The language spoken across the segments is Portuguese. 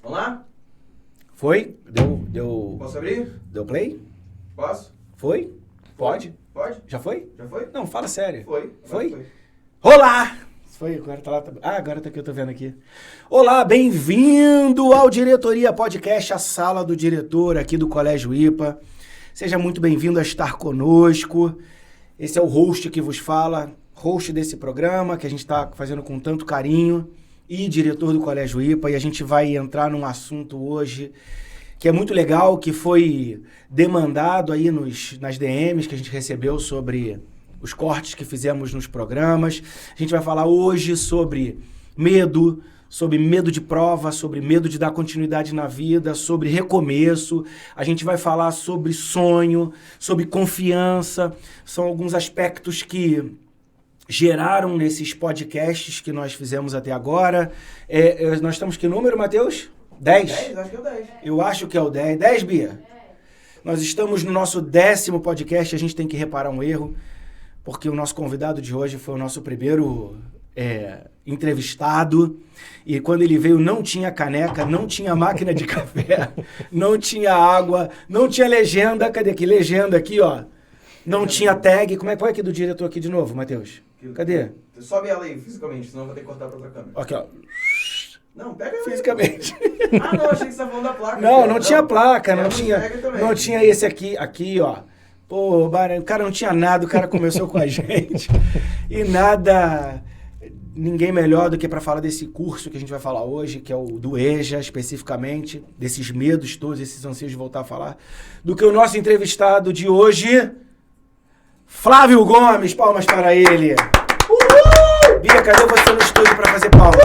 Vamos lá? Foi? Deu... Posso abrir? Deu play? Posso? Foi? Pode? Pode? Já foi? Já foi? Não, fala sério. Foi. Foi? Olá! Foi, agora tá lá. Agora tá aqui, eu tô vendo aqui. Olá, bem-vindo ao Diretoria Podcast, a sala do diretor aqui do Colégio IPA. Seja muito bem-vindo a estar conosco. Esse é o host que vos fala, host desse programa que a gente está fazendo com tanto carinho e diretor do Colégio IPA. E a gente vai entrar num assunto hoje que é muito legal, que foi demandado aí nas DMs que a gente recebeu sobre os cortes que fizemos nos programas. A gente vai falar hoje sobre medo de prova, sobre medo de dar continuidade na vida, sobre recomeço. A gente vai falar sobre sonho, sobre confiança. São alguns aspectos que geraram nesses podcasts que nós fizemos até agora. Nós estamos que número, Matheus? 10? 10? Acho que é o 10. Eu acho que é o 10. 10, Bia? Nós estamos no nosso 10º podcast. A gente tem que reparar um erro, porque o nosso convidado de hoje foi o nosso primeiro entrevistado, e quando ele veio não tinha caneca, não tinha máquina de café, não tinha água, não tinha legenda. Cadê aqui? Legenda aqui, ó. Não tinha tag. Como é que foi aqui do diretor aqui de novo, Matheus? Cadê? Sobe ela aí, fisicamente, senão eu vou ter que cortar pra outra câmera. Aqui, ó. Não, pega ela. Fisicamente. Ah, não, achei que você tava falando da placa. Não tinha placa, não Não tinha esse aqui, ó. Pô, o cara não tinha nada, o cara começou com a gente. E nada, ninguém melhor do que para falar desse curso que a gente vai falar hoje, que é o do EJA, especificamente, desses medos todos, esses anseios de voltar a falar, do que o nosso entrevistado de hoje, Flávio Gomes. Palmas para ele. Uhul! Bia, cadê você no estúdio para fazer palmas?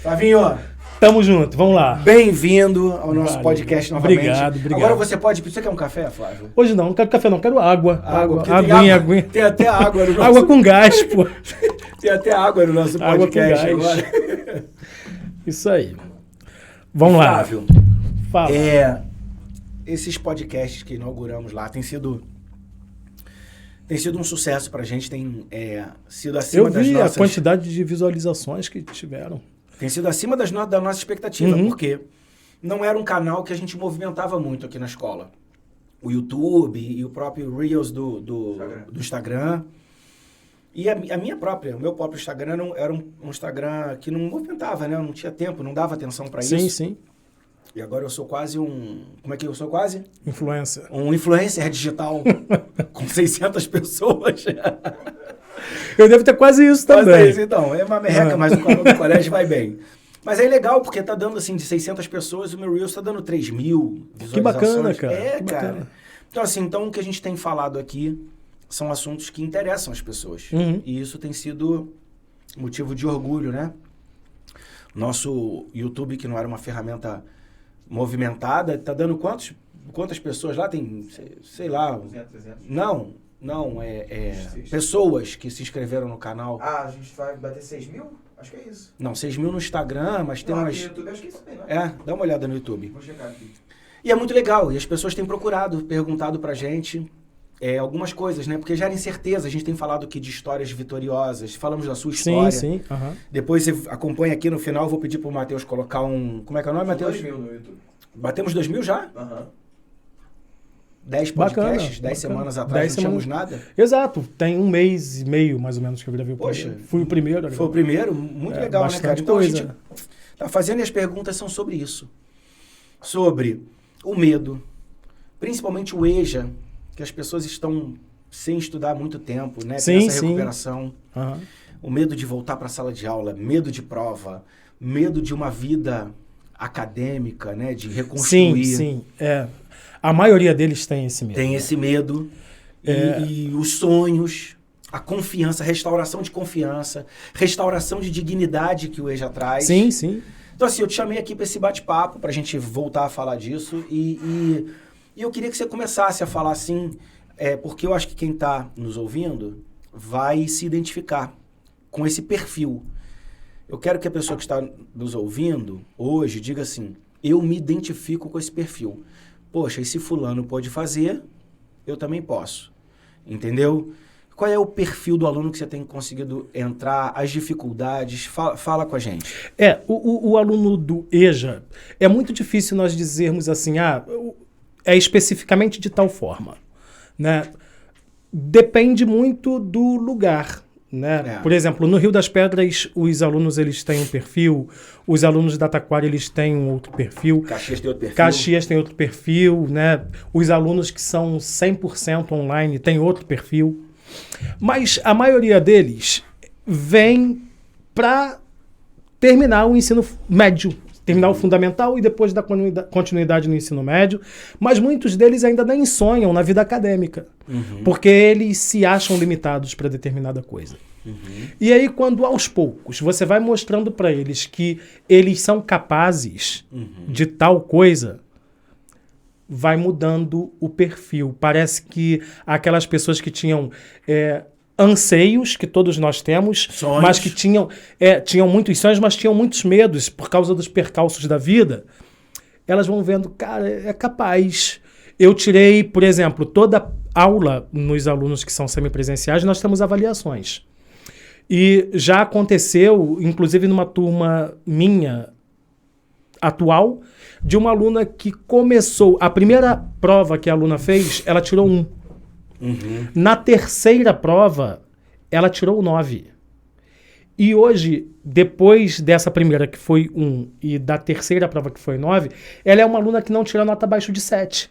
Flavinho, tamo junto, vamos lá. bem-vindo ao nosso podcast novamente. Obrigado. Agora você quer um café, Flávio? Hoje não quero café não, quero água. Aguinha. Tem até água no nosso... Água com gás, pô. Tem até água no nosso podcast agora. Isso aí. Vamos lá. Flávio, fala. Esses podcasts que inauguramos lá tem sido um sucesso pra gente, tem sido acima das nossas... Eu vi a quantidade de visualizações que tiveram. Tem sido acima da nossa expectativa, porque não era um canal que a gente movimentava muito aqui na escola. O YouTube e o próprio Reels do Instagram. E o meu próprio Instagram era um Instagram que não movimentava, né? Eu não tinha tempo, não dava atenção para isso. Sim. E agora eu sou quase um... Como é que eu sou quase? Influencer. Um influencer digital com 600 pessoas. Eu devo ter quase isso também. Isso, então. É uma merreca, mas o canal do colégio vai bem. Mas é legal, porque tá dando, assim, de 600 pessoas, o meu Reels tá dando 3 mil visualizações. Que bacana, cara. Cara. Bacana. Então, assim, o que a gente tem falado aqui são assuntos que interessam as pessoas. E isso tem sido motivo de orgulho, né? Nosso YouTube, que não era uma ferramenta movimentada, tá dando quantas pessoas lá? Tem, sei lá... 200, 300. Não, pessoas que se inscreveram no canal. Ah, a gente vai bater 6 mil? Acho que é isso. Não, 6 mil no Instagram, mas tem umas... No YouTube acho que é isso também, né? Dá uma olhada no YouTube. Vou checar aqui. E é muito legal, e as pessoas têm perguntado pra gente algumas coisas, né? Porque gera incerteza, a gente tem falado aqui de histórias vitoriosas, falamos da sua história. Sim. Depois você acompanha aqui no final, eu vou pedir pro Matheus colocar um... Como é que é o nome, Matheus? 2 mil no YouTube. Batemos 2 mil já? 10 podcasts, 10 semanas atrás, não tínhamos nada. Exato, tem 1 mês e meio, mais ou menos, que eu gravei o primeiro. Fui o primeiro. Foi o primeiro? Muito legal, né, cara? Então coisa. a gente tá fazendo, e as perguntas são sobre isso. Sobre o medo, principalmente o EJA, que as pessoas estão sem estudar há muito tempo, né? Tem essa recuperação. O medo de voltar para a sala de aula, medo de prova, medo de uma vida acadêmica, né? De reconstruir. Sim. A maioria deles tem esse medo. Tem esse medo. E os sonhos, a confiança, restauração de confiança, restauração de dignidade que o EJA traz. Sim. Então, assim, eu te chamei aqui para esse bate-papo, para a gente voltar a falar disso. E eu queria que você começasse a falar assim, porque eu acho que quem está nos ouvindo vai se identificar com esse perfil. Eu quero que a pessoa que está nos ouvindo hoje diga assim, eu me identifico com esse perfil. Poxa, esse fulano pode fazer, eu também posso. Entendeu? Qual é o perfil do aluno que você tem conseguido entrar, as dificuldades? Fala com a gente. O aluno do EJA, é muito difícil nós dizermos assim, é especificamente de tal forma, né? Depende muito do lugar, né? Por exemplo, no Rio das Pedras, os alunos eles têm um perfil, os alunos da Taquara eles têm um outro perfil. Caxias tem outro perfil. Caxias tem outro perfil, né? Os alunos que são 100% online têm outro perfil. Mas a maioria deles vem para terminar o ensino médio, terminar o fundamental e depois dar continuidade no ensino médio. Mas muitos deles ainda nem sonham na vida acadêmica, porque eles se acham limitados para determinada coisa. E aí, quando aos poucos você vai mostrando para eles que eles são capazes de tal coisa, vai mudando o perfil. Parece que aquelas pessoas que tinham anseios, que todos nós temos, sonhos. Mas que tinham muitos sonhos, mas tinham muitos medos por causa dos percalços da vida, elas vão vendo, cara, é capaz. Eu tirei, por exemplo, toda aula nos alunos que são semipresenciais, nós temos avaliações. E já aconteceu, inclusive numa turma minha atual, de uma aluna que começou, a primeira prova que a aluna fez, ela tirou 1. Na terceira prova, ela tirou 9. E hoje, depois dessa primeira, que foi 1, e da terceira prova, que foi 9, ela é uma aluna que não tira nota abaixo de 7.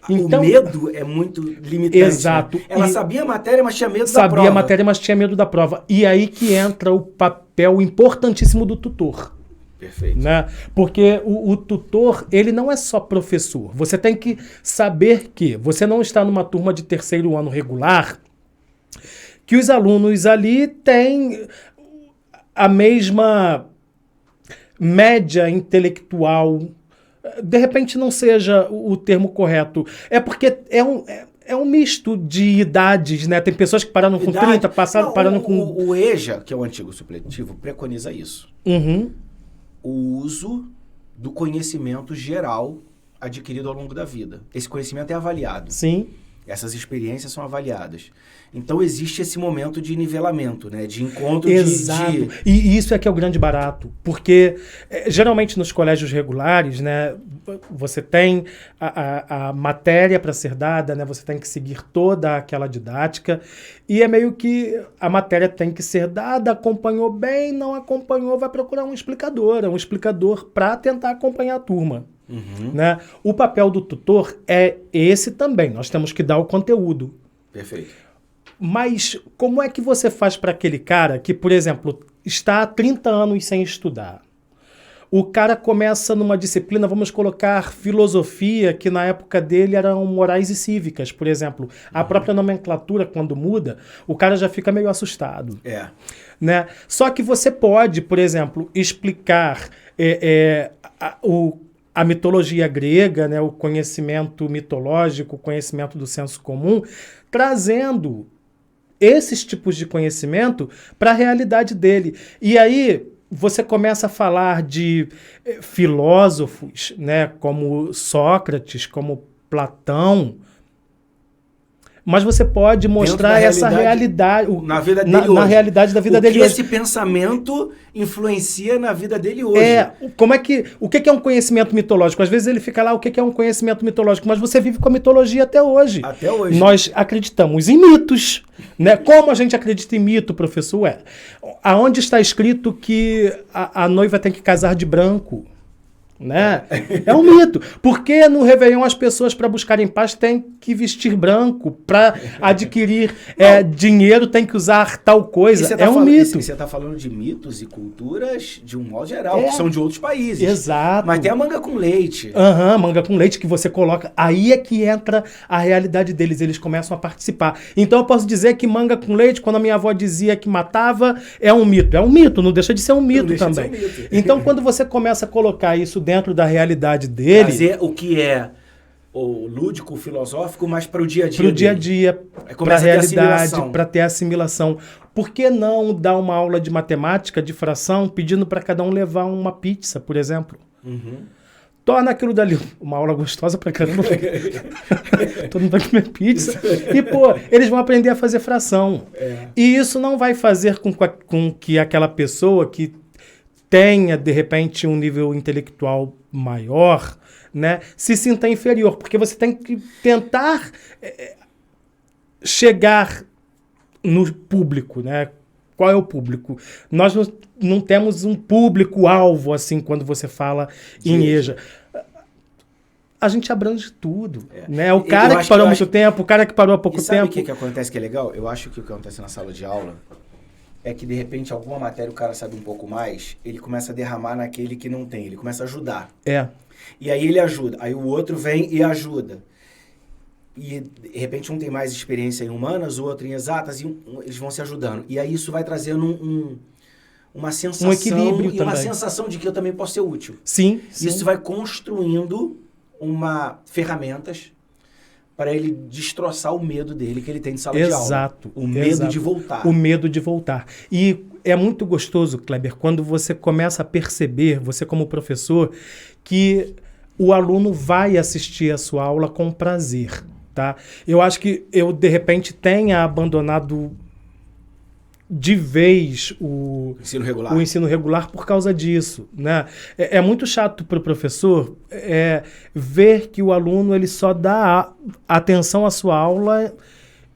Então, o medo é muito limitante. Exato. Né? Ela sabia a matéria, mas tinha medo da prova. Sabia a matéria, mas tinha medo da prova. E aí que entra o papel importantíssimo do tutor. Perfeito. Né? Porque o tutor, ele não é só professor. Você tem que saber que você não está numa turma de terceiro ano regular, que os alunos ali têm a mesma média intelectual. De repente não seja o termo correto. É porque é um misto de idades, né? Tem pessoas que pararam com 30, pararam com... O EJA, que é o antigo supletivo, preconiza isso. O uso do conhecimento geral adquirido ao longo da vida. Esse conhecimento é avaliado. Sim. Essas experiências são avaliadas. Então existe esse momento de nivelamento, né? De encontro. Exato. E isso é que é o grande barato. Porque geralmente nos colégios regulares, né, você tem a matéria para ser dada, né, você tem que seguir toda aquela didática. E é meio que a matéria tem que ser dada, acompanhou bem, não acompanhou, vai procurar um explicador para tentar acompanhar a turma. Né? O papel do tutor é esse também. Nós temos que dar o conteúdo. Perfeito. Mas como é que você faz para aquele cara que, por exemplo, está há 30 anos sem estudar? O cara começa numa disciplina, vamos colocar filosofia, que na época dele eram morais e cívicas, por exemplo. A própria nomenclatura, quando muda, o cara já fica meio assustado. Né? Só que você pode, por exemplo, explicar a mitologia grega, né, o conhecimento mitológico, o conhecimento do senso comum, trazendo esses tipos de conhecimento para a realidade dele. E aí você começa a falar de filósofos, né, como Sócrates, como Platão, mas você pode mostrar essa realidade na vida dele hoje. Na realidade da vida dele hoje. Esse pensamento influencia na vida dele hoje. O que é um conhecimento mitológico? Às vezes ele fica lá, o que é um conhecimento mitológico? Mas você vive com a mitologia até hoje. Até hoje. Nós acreditamos em mitos, né? Como a gente acredita em mito, professor? Aonde está escrito que a noiva tem que casar de branco? Né? É um mito. Porque no Réveillon as pessoas, para buscarem paz, têm que vestir branco. Para adquirir dinheiro, tem que usar tal coisa. É um mito. Você está falando de mitos e culturas de um modo geral, que são de outros países. Exato. Mas tem a manga com leite. Manga com leite que você coloca. Aí é que entra a realidade deles. Eles começam a participar. Então eu posso dizer que manga com leite, quando a minha avó dizia que matava, é um mito. É um mito, não deixa de ser um mito também. Então quando você começa a colocar isso dentro da realidade dele... Trazer o que é o lúdico, o filosófico, mas para o dia a dia. Para o dia a dia, para a realidade, para ter assimilação. Por que não dar uma aula de matemática, de fração, pedindo para cada um levar uma pizza, por exemplo? torna aquilo dali uma aula gostosa pra caramba. Todo mundo vai comer pizza. E, pô, eles vão aprender a fazer fração. E isso não vai fazer com que aquela pessoa que tenha, de repente, um nível intelectual maior, né, se sinta inferior. Porque você tem que tentar chegar no público, né? Qual é o público? Nós não temos um público-alvo, assim, quando você fala em EJA. A gente abrange tudo, né? O cara que parou há muito tempo, o cara que parou há pouco tempo. Sabe o que acontece que é legal? Eu acho que o que acontece na sala de aula é que, de repente, alguma matéria o cara sabe um pouco mais, ele começa a derramar naquele que não tem, ele começa a ajudar. E aí ele ajuda, aí o outro vem e ajuda. E, de repente, um tem mais experiência em humanas, o outro em exatas, e eles vão se ajudando. E aí isso vai trazendo uma sensação... Um equilíbrio e também. uma sensação de que eu também posso ser útil. Sim. Isso vai construindo ferramentas para ele destroçar o medo dele que ele tem de sala de aula. Exato. O medo de voltar. O medo de voltar. E é muito gostoso, Kleber, quando você começa a perceber, você como professor, que o aluno vai assistir a sua aula com prazer. Tá? Eu acho que eu, de repente, tenha abandonado de vez o ensino regular por causa disso. Né? É muito chato para o professor ver que o aluno ele só dá atenção à sua aula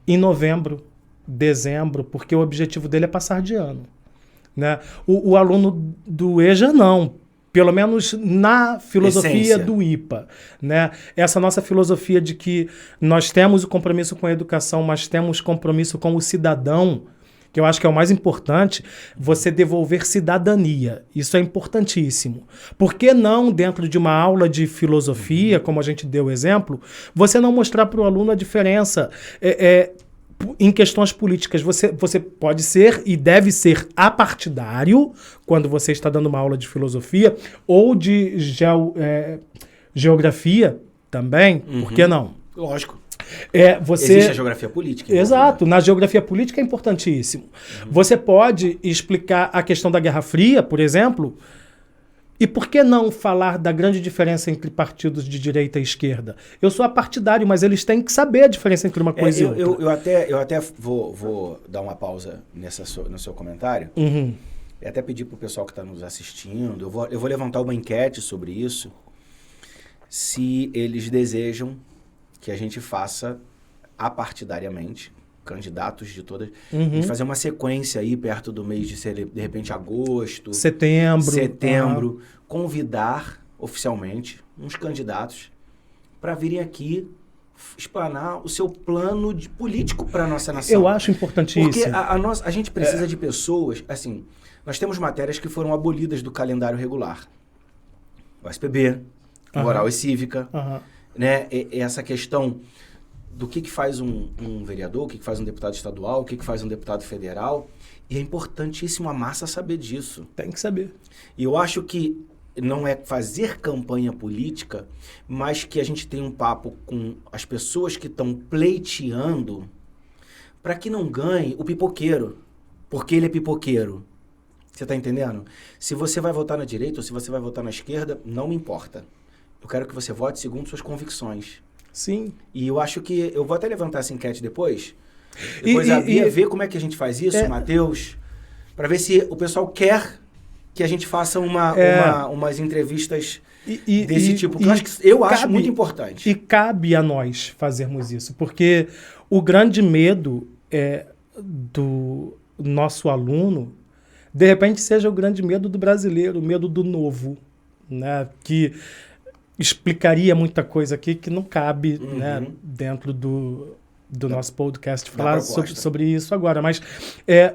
em novembro, dezembro, porque o objetivo dele é passar de ano. Né? O aluno do EJA, não. Pelo menos na filosofia do IPA, né? Essa nossa filosofia de que nós temos o compromisso com a educação, mas temos compromisso com o cidadão, que eu acho que é o mais importante, você devolver cidadania. Isso é importantíssimo. Por que não, dentro de uma aula de filosofia, como a gente deu o exemplo, você não mostrar para o aluno a diferença em questões políticas? Você pode ser e deve ser apartidário quando você está dando uma aula de filosofia ou de geografia também, por que não? Lógico. Existe a geografia política. Exato, na geografia política é importantíssimo. Você pode explicar a questão da Guerra Fria, por exemplo, e por que não falar da grande diferença entre partidos de direita e esquerda? Eu sou apartidário, mas eles têm que saber a diferença entre uma coisa e outra. Eu até vou dar uma pausa no seu comentário. E até pedir para o pessoal que está nos assistindo, eu vou levantar uma enquete sobre isso, se eles desejam que a gente faça apartidariamente, candidatos de todas, a gente fazer uma sequência aí perto do mês de repente, agosto, setembro, convidar oficialmente uns candidatos para virem aqui explanar o seu plano político para a nossa nação. Eu acho importantíssimo. Porque a gente precisa de pessoas, assim, nós temos matérias que foram abolidas do calendário regular. O SPB, Moral e Cívica, né? Essa questão do que faz um vereador, o que faz um deputado estadual, o que faz um deputado federal. E é importantíssimo a massa saber disso. Tem que saber. E eu acho que não é fazer campanha política, mas que a gente tem um papo com as pessoas que estão pleiteando para que não ganhe o pipoqueiro, porque ele é pipoqueiro. Você está entendendo? Se você vai votar na direita ou se você vai votar na esquerda, não me importa. Eu quero que você vote segundo suas convicções. Sim. E eu acho que... Eu vou até levantar essa enquete depois. Depois ver como é que a gente faz isso, Matheus, para ver se o pessoal quer que a gente faça umas entrevistas desse tipo. Que eu acho muito importante. E cabe a nós fazermos isso. Porque o grande medo do nosso aluno, de repente, seja o grande medo do brasileiro, o medo do novo, né? Que explicaria muita coisa aqui que não cabe, né, dentro do nosso podcast falar sobre isso agora. Mas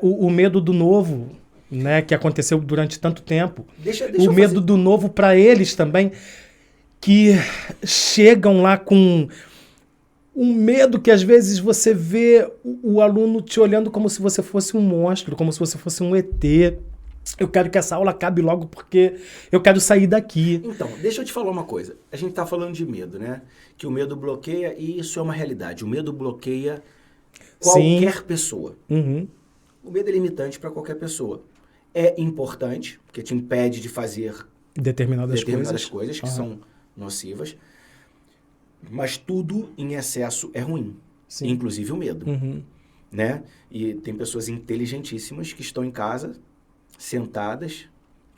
o medo do novo, né, que aconteceu durante tanto tempo, o medo do novo para eles também, que chegam lá com um medo que às vezes você vê o aluno te olhando como se você fosse um monstro, como se você fosse um ET. Eu quero que essa aula acabe logo porque eu quero sair daqui. Então, deixa eu te falar uma coisa. A gente está falando de medo, né? Que o medo bloqueia, e isso é uma realidade. O medo bloqueia qualquer pessoa. O medo é limitante para qualquer pessoa. É importante, porque te impede de fazer determinadas coisas que são nocivas, mas tudo em excesso é ruim, Sim. inclusive o medo, Uhum. né? E tem pessoas inteligentíssimas que estão em casa, sentadas,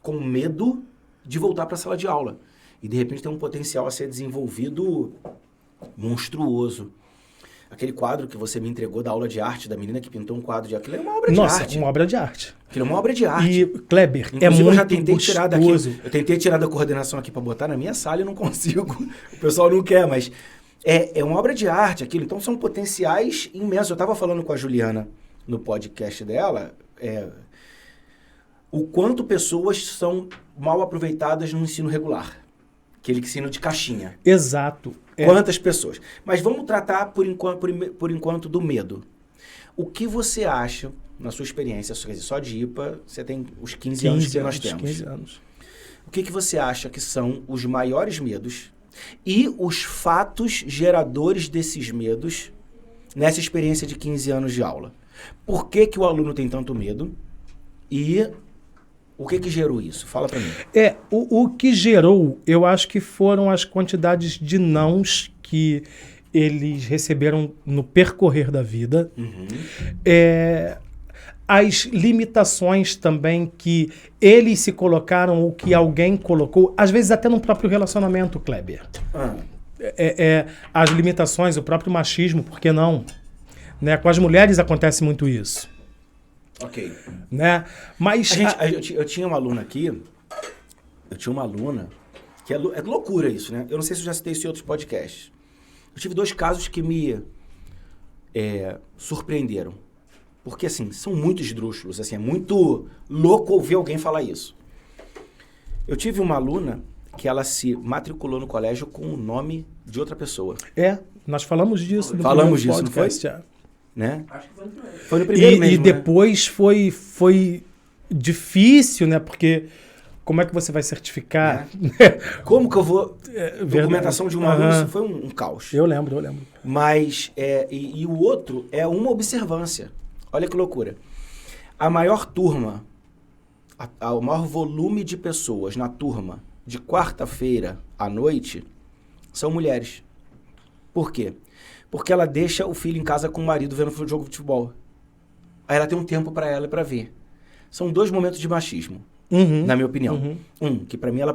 com medo de voltar para a sala de aula. E, de repente, tem um potencial a ser desenvolvido monstruoso. Aquele quadro que você me entregou da aula de arte, da menina que pintou um quadro de arte, aquilo é uma obra de arte. Nossa, uma obra de arte. Aquilo é uma obra de arte. E, Kleber, Inclusive, é muito eu já tentei tirar daqui. gostoso. Eu tentei tirar da coordenação aqui para botar na minha sala e não consigo. O pessoal não quer, mas é uma obra de arte aquilo. Então, são potenciais imensos. Eu estava falando com a Juliana no podcast dela, o quanto pessoas são mal aproveitadas no ensino regular. Aquele ensino de caixinha. Exato. Quantas pessoas? Mas vamos tratar, por enquanto, do medo. O que você acha, na sua experiência, quer dizer, só de IPA, você tem os 15 anos que nós temos. 15 anos. O que você acha que são os maiores medos e os fatos geradores desses medos nessa experiência de 15 anos de aula? Por que o aluno tem tanto medo e o que gerou isso? Fala pra mim. O que gerou, eu acho que foram as quantidades de nãos que eles receberam no percorrer da vida. Uhum. As limitações também que eles se colocaram ou que alguém colocou, às vezes até no próprio relacionamento, Kleber. As limitações, o próprio machismo, por que não? Né? Com as mulheres acontece muito isso. Ok. Né? Mas Eu tinha uma aluna aqui, que é loucura isso, né? Eu não sei se eu já citei isso em outros podcasts. Eu tive 2 casos que me surpreenderam. Porque, assim, são muito esdrúxulos, assim, é muito louco ouvir alguém falar isso. Eu tive uma aluna que ela se matriculou no colégio com o nome de outra pessoa. Nós falamos disso no Falamos primeiro disso, podcast, não foi? Né? Acho que foi no primeiro. Foi no primeiro mesmo, E depois foi difícil, né? Porque como é que você vai certificar? Como que eu vou... documentação de uma aluna, Aham. isso foi um caos. Eu lembro. Mas, e o outro é uma observância. Olha que loucura. A maior turma, o maior volume de pessoas na turma de quarta-feira à noite são mulheres. Por quê? Porque ela deixa o filho em casa com o marido vendo o jogo de futebol. Aí ela tem um tempo para ela para ver. São 2 momentos de machismo, na minha opinião. Que para mim ela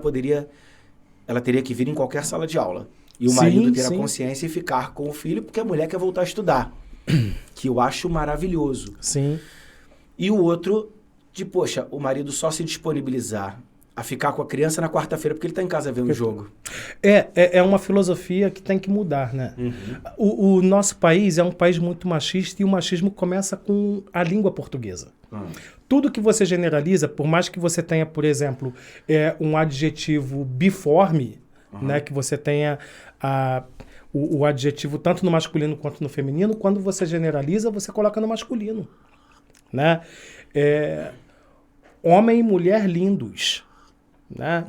teria que vir em qualquer sala de aula. E o marido ter a consciência e ficar com o filho, porque a mulher quer voltar a estudar. Que eu acho maravilhoso. Sim. E o outro, poxa, o marido só se disponibilizar a ficar com a criança na quarta-feira, porque ele está em casa vendo o jogo. É uma filosofia que tem que mudar, né? O nosso país é um país muito machista e o machismo começa com a língua portuguesa. Tudo que você generaliza, por mais que você tenha, por exemplo, um adjetivo biforme, né, que você tenha o adjetivo tanto no masculino quanto no feminino, quando você generaliza, você coloca no masculino. Né? Homem e mulher lindos. Né?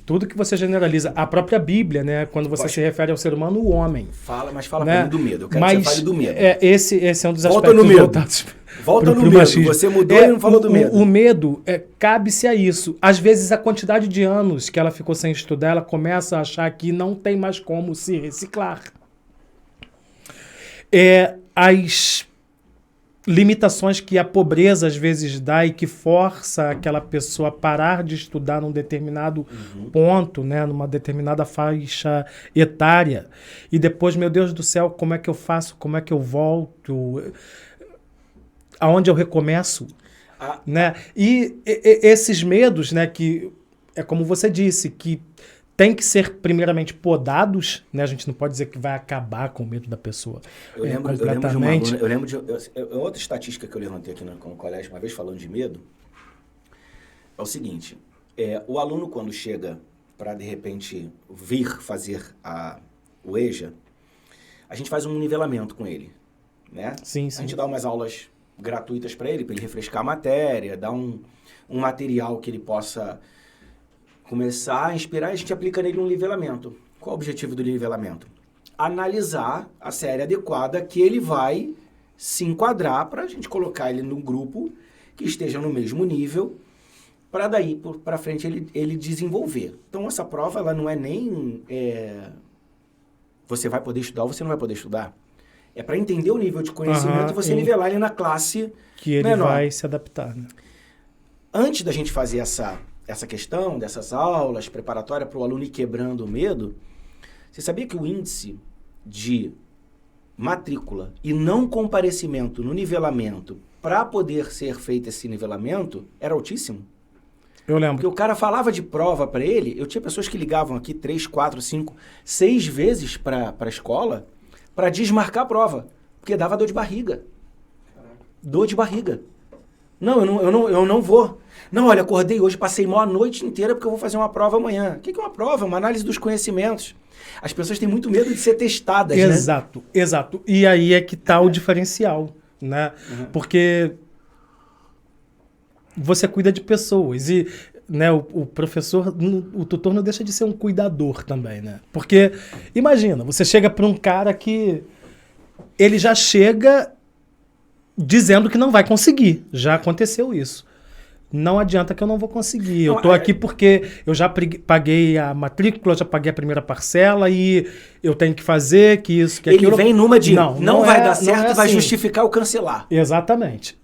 Tudo que você generaliza. A própria Bíblia, né? Quando você se refere ao ser humano, o homem. Fala né? pra mim do medo. Eu quero que você fale do medo. Esse é um dos Volta aspectos no medo. voltados Volta pro no medo. machismo. Você mudou e não falou do medo. O medo cabe-se a isso. Às vezes, a quantidade de anos que ela ficou sem estudar, ela começa a achar que não tem mais como se reciclar. As limitações que a pobreza às vezes dá e que força aquela pessoa a parar de estudar num determinado ponto, né, numa determinada faixa etária. E depois, meu Deus do céu, como é que eu faço? Como é que eu volto? Aonde eu recomeço? Né? E esses medos, né, que é como você disse, que tem que ser primeiramente podados, né? A gente não pode dizer que vai acabar com o medo da pessoa. Eu lembro de uma aluna, outra estatística que eu levantei aqui no colégio, uma vez falando de medo, é o seguinte, o aluno quando chega para, de repente, vir fazer o EJA, a gente faz um nivelamento com ele, né? Sim. A gente dá umas aulas gratuitas para ele refrescar a matéria, dá um material que ele possa começar a inspirar, e a gente aplica nele um nivelamento. Qual o objetivo do nivelamento? Analisar a série adequada que ele vai se enquadrar para a gente colocar ele num grupo que esteja no mesmo nível, para daí para frente ele desenvolver. Então, essa prova, ela não é nem você vai poder estudar ou você não vai poder estudar. É para entender o nível de conhecimento e você nivelar ele na classe que ele menor. vai se adaptar, né? Antes da gente fazer essa questão, dessas aulas preparatórias para o aluno ir quebrando o medo, você sabia que o índice de matrícula e não comparecimento no nivelamento para poder ser feito esse nivelamento era altíssimo? Eu lembro. Porque o cara falava de prova para ele, eu tinha pessoas que ligavam aqui 3, 4, 5, 6 vezes para a escola para desmarcar a prova, porque dava dor de barriga. Dor de barriga. Não, eu não vou. Não, olha, acordei hoje, passei a noite inteira porque eu vou fazer uma prova amanhã. O que é uma prova? Uma análise dos conhecimentos. As pessoas têm muito medo de ser testadas, Exato, né? Exato. E aí é que tá o diferencial, né? Porque você cuida de pessoas e, né, o professor, o tutor não deixa de ser um cuidador também, né? Porque, imagina, você chega para um cara que ele já chega dizendo que não vai conseguir. Já aconteceu isso. Não adianta que eu não vou conseguir. Eu tô aqui porque eu já paguei a matrícula, já paguei a primeira parcela e eu tenho que fazer, que isso, que aquilo. Ele vem numa de não vai dar certo, vai assim. justificar o cancelar. Exatamente.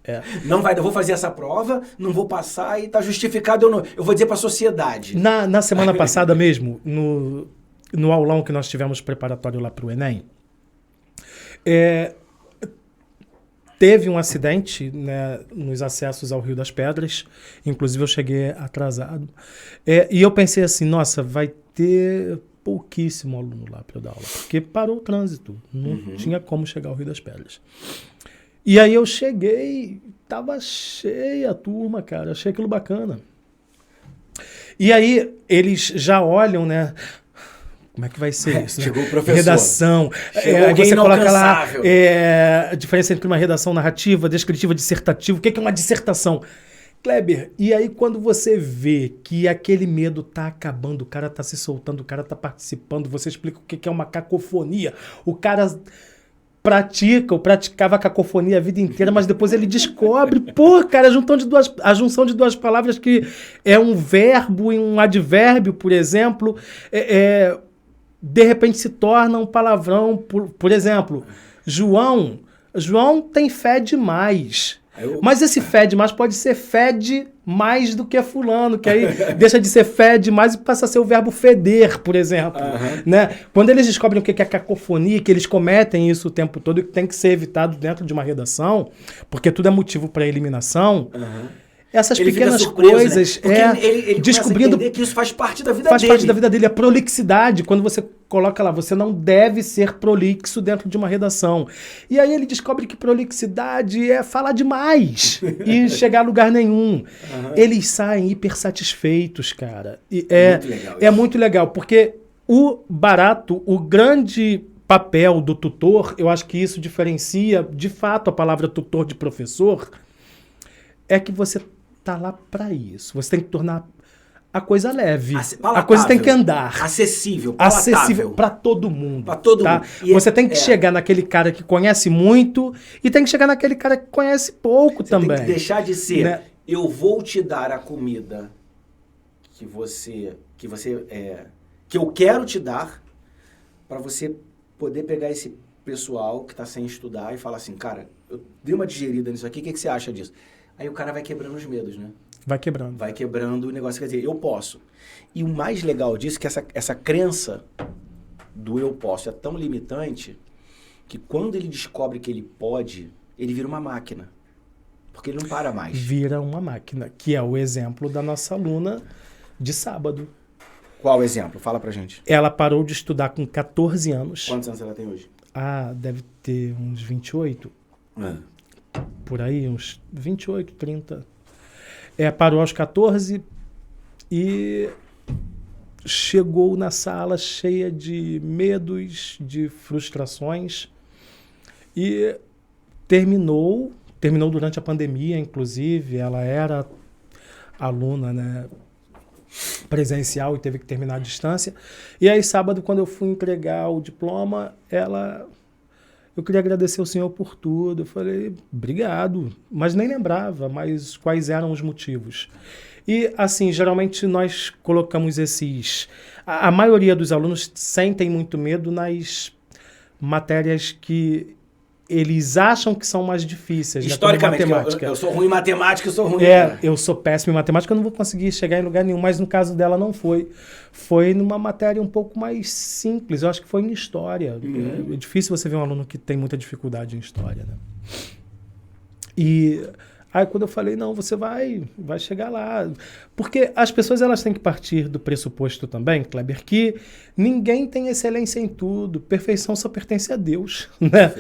Não vai, eu vou fazer essa prova, não vou passar e tá justificado. Eu vou dizer para a sociedade. Na semana passada mesmo, no aulão que nós tivemos preparatório lá para o Enem, teve um acidente, né, nos acessos ao Rio das Pedras. Inclusive, eu cheguei atrasado. E eu pensei assim, nossa, vai ter pouquíssimo aluno lá para eu dar aula. Porque parou o trânsito. Não tinha como chegar ao Rio das Pedras. E aí eu cheguei, tava cheia a turma, cara. Achei aquilo bacana. E aí eles já olham, né? Como é que vai ser isso? Chegou o professor. Redação. Alguém você coloca lá inalcançável. a diferença entre uma redação narrativa, descritiva, dissertativa. O que é uma dissertação? Kleber, e aí quando você vê que aquele medo tá acabando, o cara tá se soltando, o cara tá participando, você explica o que é uma cacofonia. O cara praticava a cacofonia a vida inteira, mas depois ele descobre, cara, a junção de duas palavras que é um verbo e um advérbio, por exemplo, de repente se torna um palavrão. Por exemplo, João tem fé demais. Mas esse fé demais pode ser fede mais do que fulano, que aí deixa de ser fé demais e passa a ser o verbo feder, por exemplo. Né? Quando eles descobrem o que é cacofonia, que eles cometem isso o tempo todo e que tem que ser evitado dentro de uma redação, porque tudo é motivo para eliminação, essas ele pequenas coisas, né? Ele descobrindo que isso faz parte da vida dele. Faz parte da vida dele. A prolixidade, quando você coloca lá, você não deve ser prolixo dentro de uma redação. E aí ele descobre que prolixidade é falar demais e chegar a lugar nenhum. Eles saem hiper satisfeitos, cara. E muito legal, porque o grande papel do tutor, eu acho que isso diferencia, de fato, a palavra tutor de professor, é que você tá lá para isso. Você tem que tornar a coisa leve. A coisa tem que andar. Acessível para todo mundo. Para todo mundo. Você tem que chegar naquele cara que conhece muito e tem que chegar naquele cara que conhece pouco também. Tem que deixar de ser, né? Eu vou te dar a comida que eu quero te dar para você poder pegar esse pessoal que tá sem estudar e falar assim, cara, eu dei uma digerida nisso aqui, o que você acha disso? Aí o cara vai quebrando os medos, né? Vai quebrando. Vai quebrando o negócio, quer dizer, eu posso. E o mais legal disso é que essa crença do eu posso é tão limitante que quando ele descobre que ele pode, ele vira uma máquina. Porque ele não para mais. Vira uma máquina, que é o exemplo da nossa aluna de sábado. Qual exemplo? Fala pra gente. Ela parou de estudar com 14 anos. Quantos anos ela tem hoje? Deve ter uns 28. Por aí, uns 28, 30. Parou aos 14 e chegou na sala cheia de medos, de frustrações e terminou durante a pandemia, inclusive. Ela era aluna, né, presencial e teve que terminar à distância. E aí, sábado, quando eu fui entregar o diploma, eu queria agradecer ao senhor por tudo. Eu falei, obrigado. Mas nem lembrava quais eram os motivos. E, assim, geralmente nós colocamos esses... A maioria dos alunos sentem muito medo nas matérias que eles acham que são mais difíceis. Historicamente, né, como matemática. eu sou ruim em matemática, eu sou ruim. Eu sou péssimo em matemática, eu não vou conseguir chegar em lugar nenhum, mas no caso dela não foi. Foi numa matéria um pouco mais simples, eu acho que foi em história. É difícil você ver um aluno que tem muita dificuldade em história, né? E aí quando eu falei, não, você vai chegar lá. Porque as pessoas elas têm que partir do pressuposto também, Kleber, que ninguém tem excelência em tudo. Perfeição só pertence a Deus. Né?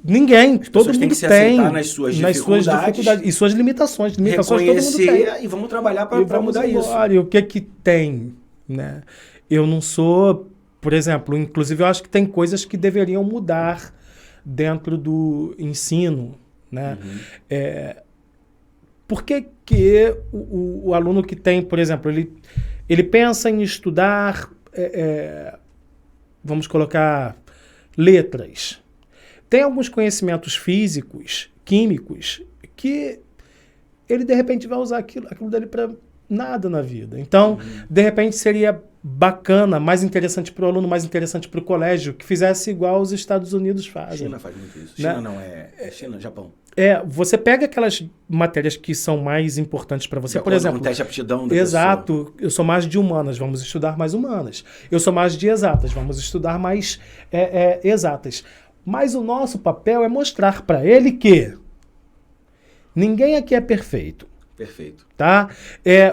Ninguém, todo mundo têm que se tem. aceitar nas suas dificuldades e suas limitações. Limitações todo mundo tem. Reconhecer e vamos trabalhar para mudar isso. E o que que tem? Né? Eu não sou, por exemplo, inclusive eu acho que tem coisas que deveriam mudar dentro do ensino. Né? Por que o aluno que tem, por exemplo, ele pensa em estudar, vamos colocar, letras. Tem alguns conhecimentos físicos, químicos, que ele de repente vai usar aquilo dali para nada na vida. Então, de repente seria bacana, mais interessante para o aluno, mais interessante para o colégio, que fizesse igual os Estados Unidos fazem. China faz muito isso. Né? China não é China, Japão. Você pega aquelas matérias que são mais importantes para você, por exemplo... Um teste de aptidão da Exato. Eu sou mais de humanas, vamos estudar mais humanas. Eu sou mais de exatas, vamos estudar mais exatas. Mas o nosso papel é mostrar para ele que ninguém aqui é perfeito. Perfeito. Tá?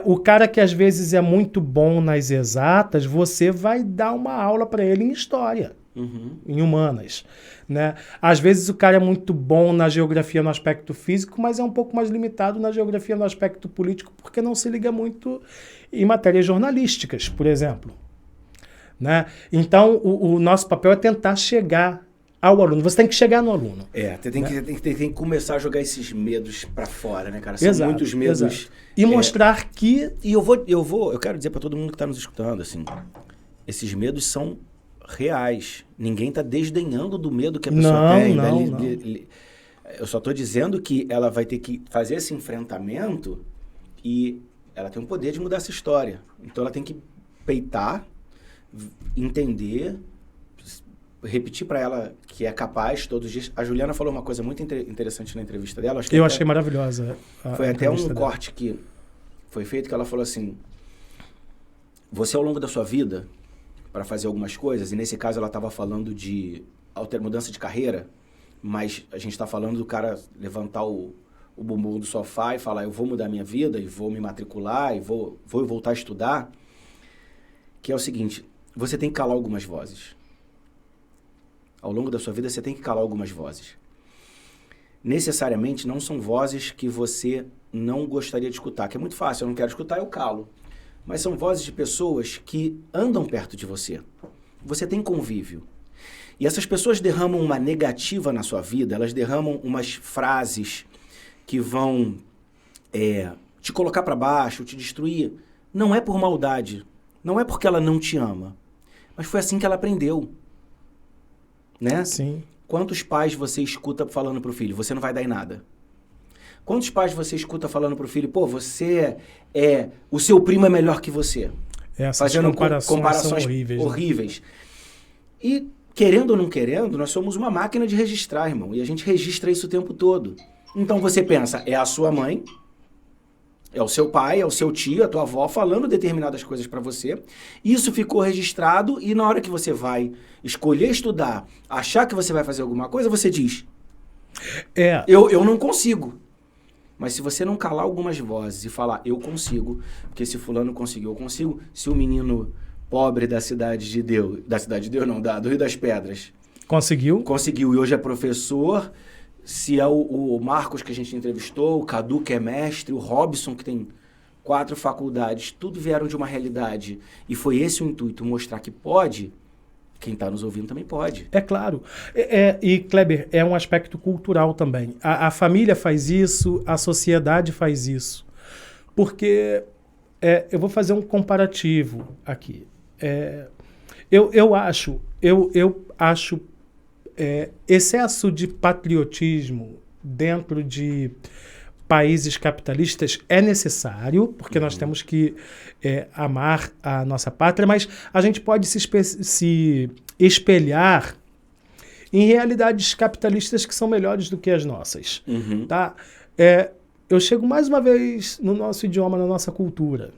O cara que às vezes é muito bom nas exatas, você vai dar uma aula para ele em história, em humanas. Né? Às vezes o cara é muito bom na geografia no aspecto físico, mas é um pouco mais limitado na geografia no aspecto político, porque não se liga muito em matérias jornalísticas, por exemplo. Né? Então, o nosso papel é tentar chegar ao aluno. Você tem que chegar no aluno. Tem que começar a jogar esses medos para fora, né, cara? São muitos medos. Exato. E mostrar que... E eu quero dizer para todo mundo que está nos escutando, assim, esses medos são reais. Ninguém está desdenhando do medo que a pessoa tem. Não. Eu só estou dizendo que ela vai ter que fazer esse enfrentamento e ela tem o poder de mudar essa história. Então ela tem que peitar, entender, repetir para ela que é capaz todos os dias. A Juliana falou uma coisa muito interessante na entrevista dela. Eu achei maravilhosa. Foi até um corte que foi feito que ela falou assim: você ao longo da sua vida, para fazer algumas coisas, e nesse caso ela estava falando de mudança de carreira, mas a gente está falando do cara levantar o bumbum do sofá e falar, eu vou mudar minha vida, e vou me matricular, e vou voltar a estudar, que é o seguinte, você tem que calar algumas vozes. Ao longo da sua vida você tem que calar algumas vozes. Necessariamente não são vozes que você não gostaria de escutar, que é muito fácil, eu não quero escutar, eu calo. Mas são vozes de pessoas que andam perto de você. Você tem convívio. E essas pessoas derramam uma negativa na sua vida, elas derramam umas frases que vão te colocar para baixo, te destruir. Não é por maldade, não é porque ela não te ama, mas foi assim que ela aprendeu. Né? Sim. Quantos pais você escuta falando pro filho, você não vai dar em nada? Quantos pais você escuta falando pro filho, pô, o seu primo é melhor que você? Fazendo comparações horríveis. Né? E, querendo ou não querendo, nós somos uma máquina de registrar, irmão. E a gente registra isso o tempo todo. Então você pensa, é a sua mãe, é o seu pai, é o seu tio, a tua avó falando determinadas coisas para você. Isso ficou registrado e na hora que você vai escolher estudar, achar que você vai fazer alguma coisa, você diz, eu não consigo. Mas se você não calar algumas vozes e falar, eu consigo, porque se fulano conseguiu, eu consigo, se o menino pobre da cidade de Deus, do Rio das Pedras, conseguiu e hoje é professor, se é o Marcos que a gente entrevistou, o Cadu que é mestre, o Robson que tem 4 faculdades, tudo vieram de uma realidade. E foi esse o intuito, mostrar que pode, quem está nos ouvindo também pode. É claro. E, Kleber, é um aspecto cultural também. A família faz isso, a sociedade faz isso. Porque eu vou fazer um comparativo aqui. Eu acho excesso de patriotismo dentro de países capitalistas é necessário, porque nós temos que amar a nossa pátria, mas a gente pode se espelhar em realidades capitalistas que são melhores do que as nossas. Tá? Eu chego mais uma vez no nosso idioma, na nossa cultura.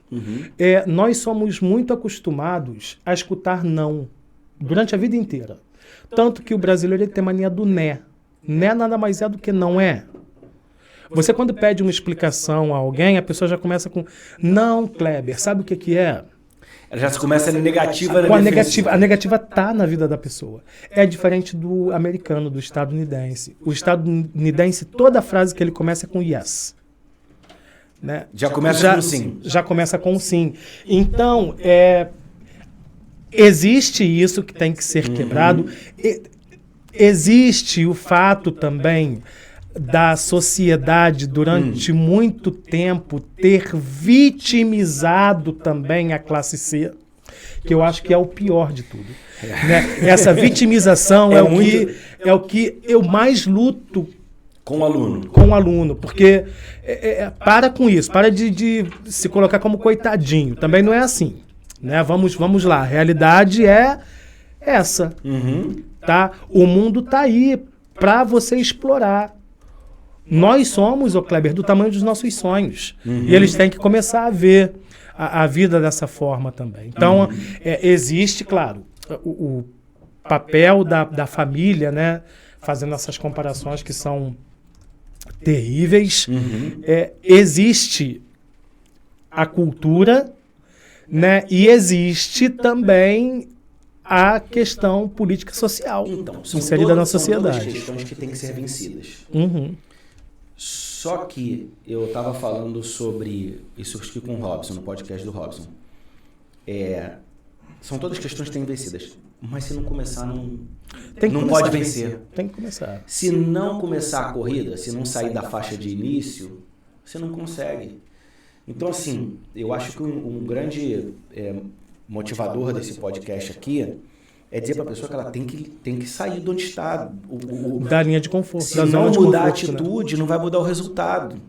Nós somos muito acostumados a escutar não durante a vida inteira. Tanto que o brasileiro ele tem mania do né. Né nada mais é do que não é. Você quando pede uma explicação a alguém, a pessoa já começa com não, Kleber, sabe o que é? Ela já começa negativa na com a negativa tá na vida da pessoa. É diferente do americano, do estadunidense. O estadunidense, toda frase que ele começa é com yes. Né? Já começa com sim. Já começa com sim. Então, existe isso que tem que ser quebrado. Existe o fato também da sociedade, durante muito tempo, ter vitimizado também a classe que eu acho que é o pior de tudo. Né? Essa vitimização é o que eu mais luto com o aluno. Com o aluno, porque para com isso, para de se colocar como coitadinho. Também não é assim. Né? Vamos lá, a realidade é essa. Tá? O mundo tá aí para você explorar. Nós somos, Kleber, do tamanho dos nossos sonhos. E eles têm que começar a ver a vida dessa forma também. Então, existe, claro, o papel da família, né? Fazendo essas comparações que são terríveis. Existe a cultura, né? E existe também a questão política e social inserida na sociedade. São todas questões que têm que ser vencidas. Só que eu estava falando sobre isso aqui com o Robson, no podcast do Robson. São todas questões que têm vencidas. Mas se não começar, não pode vencer. Tem que começar. Se não começar a corrida, se não sair da faixa de início, você não consegue. Então, assim, eu acho que um grande motivador desse podcast aqui é dizer para a pessoa que ela tem que sair de onde está. Da linha de conforto. Se não mudar a atitude, não vai mudar o resultado.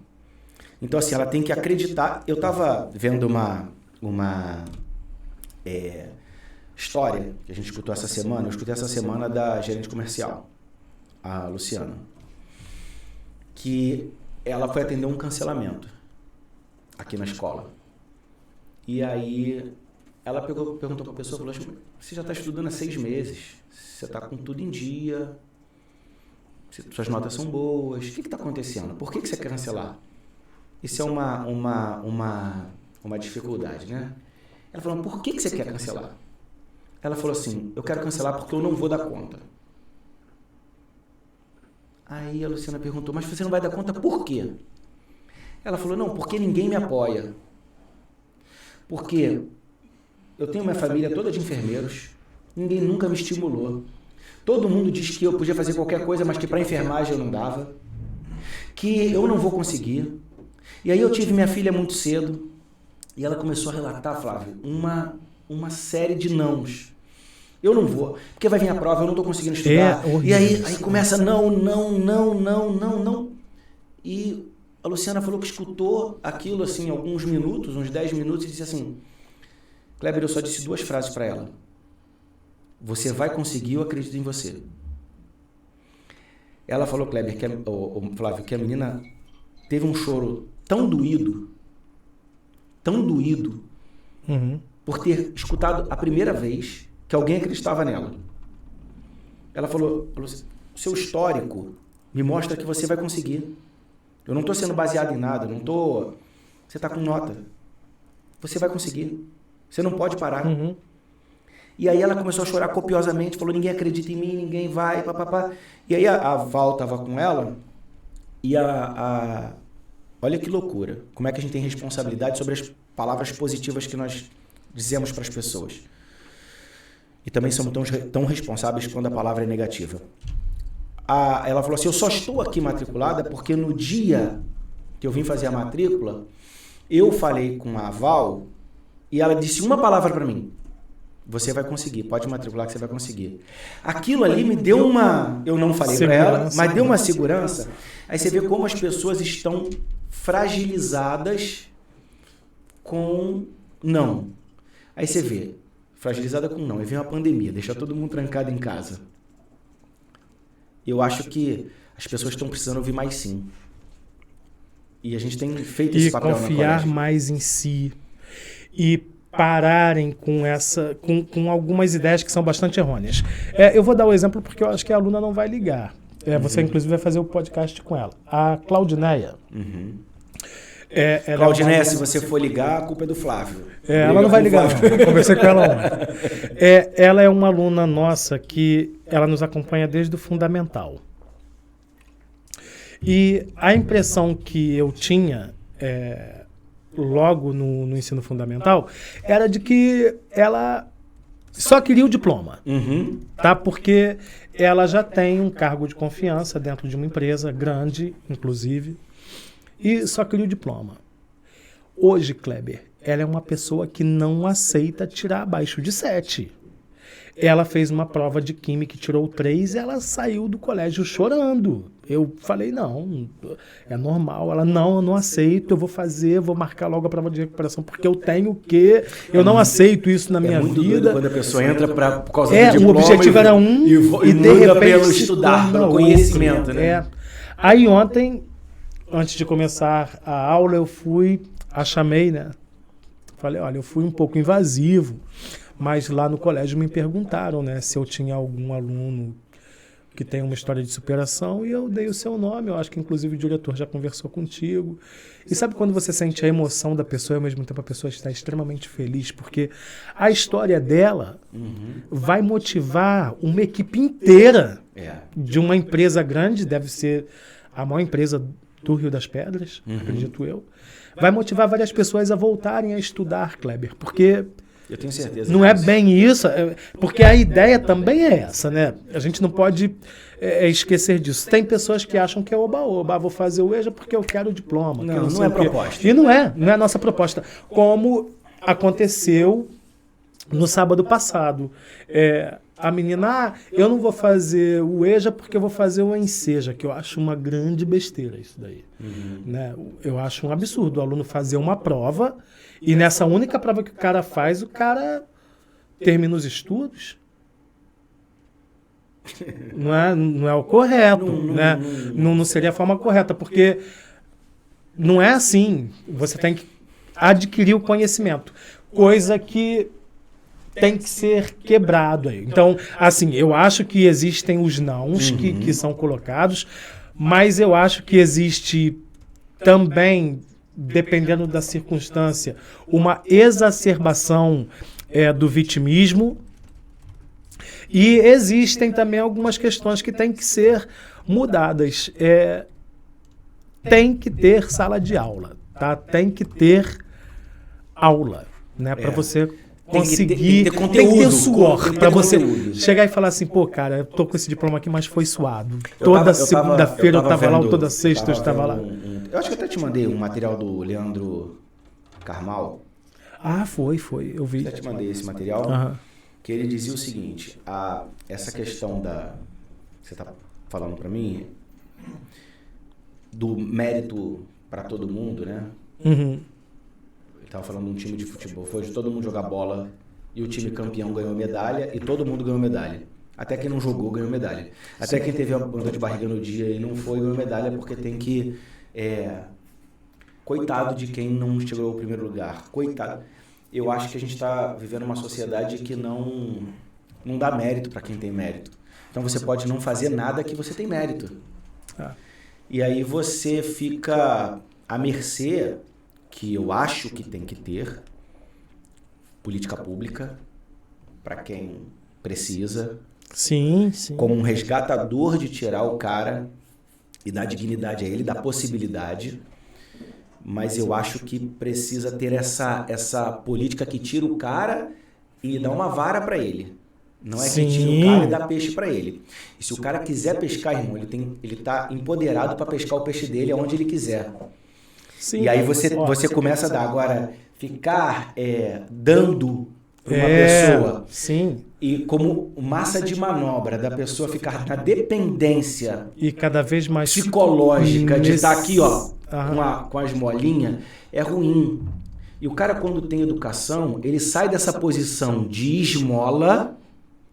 Então, assim, ela tem que acreditar. Eu estava vendo uma história que a gente escutou essa semana. Eu escutei essa semana da gerente comercial, a Luciana, que ela foi atender um cancelamento aqui na escola. E aí ela perguntou para a pessoa, falou, você já está estudando há 6 meses, você está com tudo em dia, suas notas são boas, o que está acontecendo? Por que você quer cancelar? Isso é uma dificuldade, né? Ela falou, por que você quer cancelar? Ela falou assim, eu quero cancelar porque eu não vou dar conta. Aí a Luciana perguntou, mas você não vai dar conta por quê? Ela falou, não, porque ninguém me apoia. Porque eu tenho minha família toda de enfermeiros, ninguém nunca me estimulou. Todo mundo diz que eu podia fazer qualquer coisa, mas que para enfermagem eu não dava. Que eu não vou conseguir. E aí eu tive minha filha muito cedo, e ela começou a relatar, Flávio, uma série de nãos. Eu não vou, porque vai vir a prova, eu não estou conseguindo estudar. E aí começa não. E a Luciana falou que escutou aquilo assim, alguns minutos, uns 10 minutos, e disse assim, Kleber, eu só disse 2 frases para ela. Você vai conseguir, eu acredito em você. Ela falou, Kleber, Flávio, que a menina teve um choro tão doído, por ter escutado a primeira vez que alguém acreditava nela. Ela falou, seu histórico me mostra que você vai conseguir. Eu não estou sendo baseado em nada, você está com nota. Você vai conseguir. Você não pode parar. E aí ela começou a chorar copiosamente, falou, ninguém acredita em mim, ninguém vai, papapá. E aí a Val estava com ela, e olha que loucura, como é que a gente tem responsabilidade sobre as palavras positivas que nós dizemos para as pessoas. E também somos tão responsáveis quando a palavra é negativa. Ela falou assim, eu só estou aqui matriculada porque no dia que eu vim fazer a matrícula, eu falei com a Val e ela disse uma palavra para mim. Você vai conseguir, pode matricular que você vai conseguir. Aquilo ali me deu uma... Eu não falei para ela, mas deu uma segurança. Aí você vê como as pessoas estão fragilizadas com não. Aí você vê, fragilizada com não. Aí vem uma pandemia, deixa todo mundo trancado em casa. Eu acho que as pessoas estão precisando ouvir mais sim. E a gente tem feito esse papel no colégio. E confiar mais em si. E pararem com algumas ideias que são bastante errôneas. Eu vou dar o exemplo porque eu acho que a aluna não vai ligar. Você, inclusive, vai fazer o podcast com ela. A Claudineia. Claudineia, se você for ligar, a culpa é do Flávio. Ela não vai ligar, não. Conversei com ela ontem. Ela é uma aluna nossa que ela nos acompanha desde o fundamental. E a impressão que eu tinha logo no ensino fundamental era de que ela só queria o diploma, tá? Porque ela já tem um cargo de confiança dentro de uma empresa grande, inclusive, e só queria o diploma. Hoje, Kleber, ela é uma pessoa que não aceita tirar abaixo de 7. Ela fez uma prova de química e tirou 3 e ela saiu do colégio chorando. Eu falei, não, é normal. Ela, não, eu não aceito, eu vou marcar logo a prova de recuperação, porque eu tenho que... Eu não aceito isso na minha muito vida. Doido quando a pessoa entra por causa do diploma. O objetivo era um e de repente pelo estudar, pelo conhecimento, né? Aí ontem, antes de começar a aula, eu a chamei, né? Falei, olha, eu fui um pouco invasivo, mas lá no colégio me perguntaram, né, se eu tinha algum aluno que tem uma história de superação, e eu dei o seu nome. Eu acho que inclusive o diretor já conversou contigo. E sabe quando você sente a emoção da pessoa e ao mesmo tempo a pessoa está extremamente feliz, porque a história dela vai motivar uma equipe inteira de uma empresa grande, deve ser a maior empresa do Rio das Pedras, acredito eu. Vai motivar várias pessoas a voltarem a estudar, Kleber, porque... Eu tenho certeza. Não é bem isso, porque a ideia também é essa, né? A gente não pode esquecer disso. Tem pessoas que acham que é oba-oba, vou fazer o EJA porque eu quero o diploma. Não é proposta. E não é a nossa proposta. Como aconteceu no sábado passado. A menina, eu não vou fazer o EJA porque eu vou fazer o ENSEJA, que eu acho uma grande besteira isso daí. Né? Eu acho um absurdo o aluno fazer uma prova e nessa única prova que o cara faz, o cara termina os estudos. Não é o correto, né? Não seria a forma correta, porque não é assim. Você tem que adquirir o conhecimento, coisa que tem que ser quebrado aí. Então, assim, eu acho que existem os nãos que são colocados, mas eu acho que existe também, dependendo da circunstância, uma exacerbação do vitimismo, e existem também algumas questões que têm que ser mudadas. Tem que ter sala de aula, tá? Tem que ter aula, né? Para você conseguir, tem que ter suor, tem que ter para você conteúdo. chegar e falar assim, pô, cara, eu tô com esse diploma aqui, mas foi suado. Toda segunda-feira eu tava lá, ou toda sexta eu estava lá. Eu acho que até te mandei um material do Leandro Carmal. Ah, foi, eu vi. Eu te mandei esse material, que ele dizia o seguinte, essa questão você tá falando para mim, do mérito para todo mundo, né? Ele estava falando de um time de futebol, foi de todo mundo jogar bola e o time campeão ganhou medalha e todo mundo ganhou medalha. Até quem não jogou ganhou medalha. Até quem teve uma dor de barriga no dia e não foi ganhou medalha, porque tem que... coitado de quem não chegou ao primeiro lugar. Coitado. Eu acho que a gente está vivendo uma sociedade que não dá mérito para quem tem mérito. Então você pode não fazer nada que você tem mérito. E aí você fica à mercê, que eu acho que tem que ter, política pública, para quem precisa. Sim. Como um resgatador de tirar o cara e dar dignidade a ele, dar possibilidade. Mas eu acho que precisa ter essa política que tira o cara e dá uma vara para ele. Não é que tira o cara e dá peixe para ele. E se o cara quiser pescar, irmão, ele tá empoderado para pescar o peixe dele aonde ele quiser. Sim, e aí você começa a dar. Agora, ficar dando para uma pessoa. Sim. E como massa de manobra da pessoa ficar na dependência E cada vez mais psicológica de estar aqui, ó, Aham. com as molinhas, é ruim. E o cara, quando tem educação, ele sai dessa posição de esmola,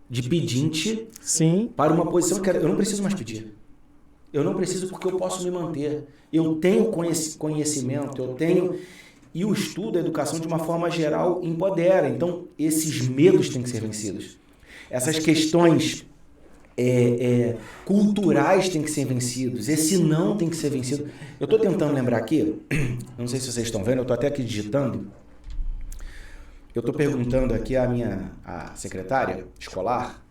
de pedinte, Sim. para uma posição que eu não preciso mais pedir. Eu não preciso porque eu posso me manter. Eu tenho conhecimento, eu tenho... E o estudo, a educação, de uma forma geral, empodera. Então, esses medos têm que ser vencidos. Essas questões culturais têm que ser vencidos. Esse não tem que ser vencido. Eu estou tentando lembrar aqui, não sei se vocês estão vendo, eu estou até aqui digitando. Eu estou perguntando aqui à secretária escolar,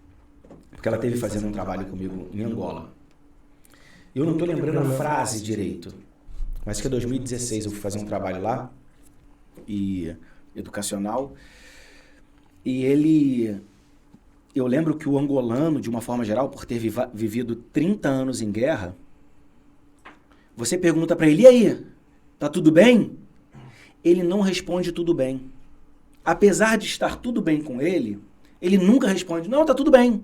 porque ela esteve fazendo um trabalho comigo em Angola. Eu não estou lembrando a frase direito, mas que em 2016 eu fui fazer um trabalho lá, e educacional, e eu lembro que o angolano, de uma forma geral, por ter vivido 30 anos em guerra, você pergunta para ele, e aí, tá tudo bem? Ele não responde tudo bem. Apesar de estar tudo bem com ele nunca responde, não, tá tudo bem.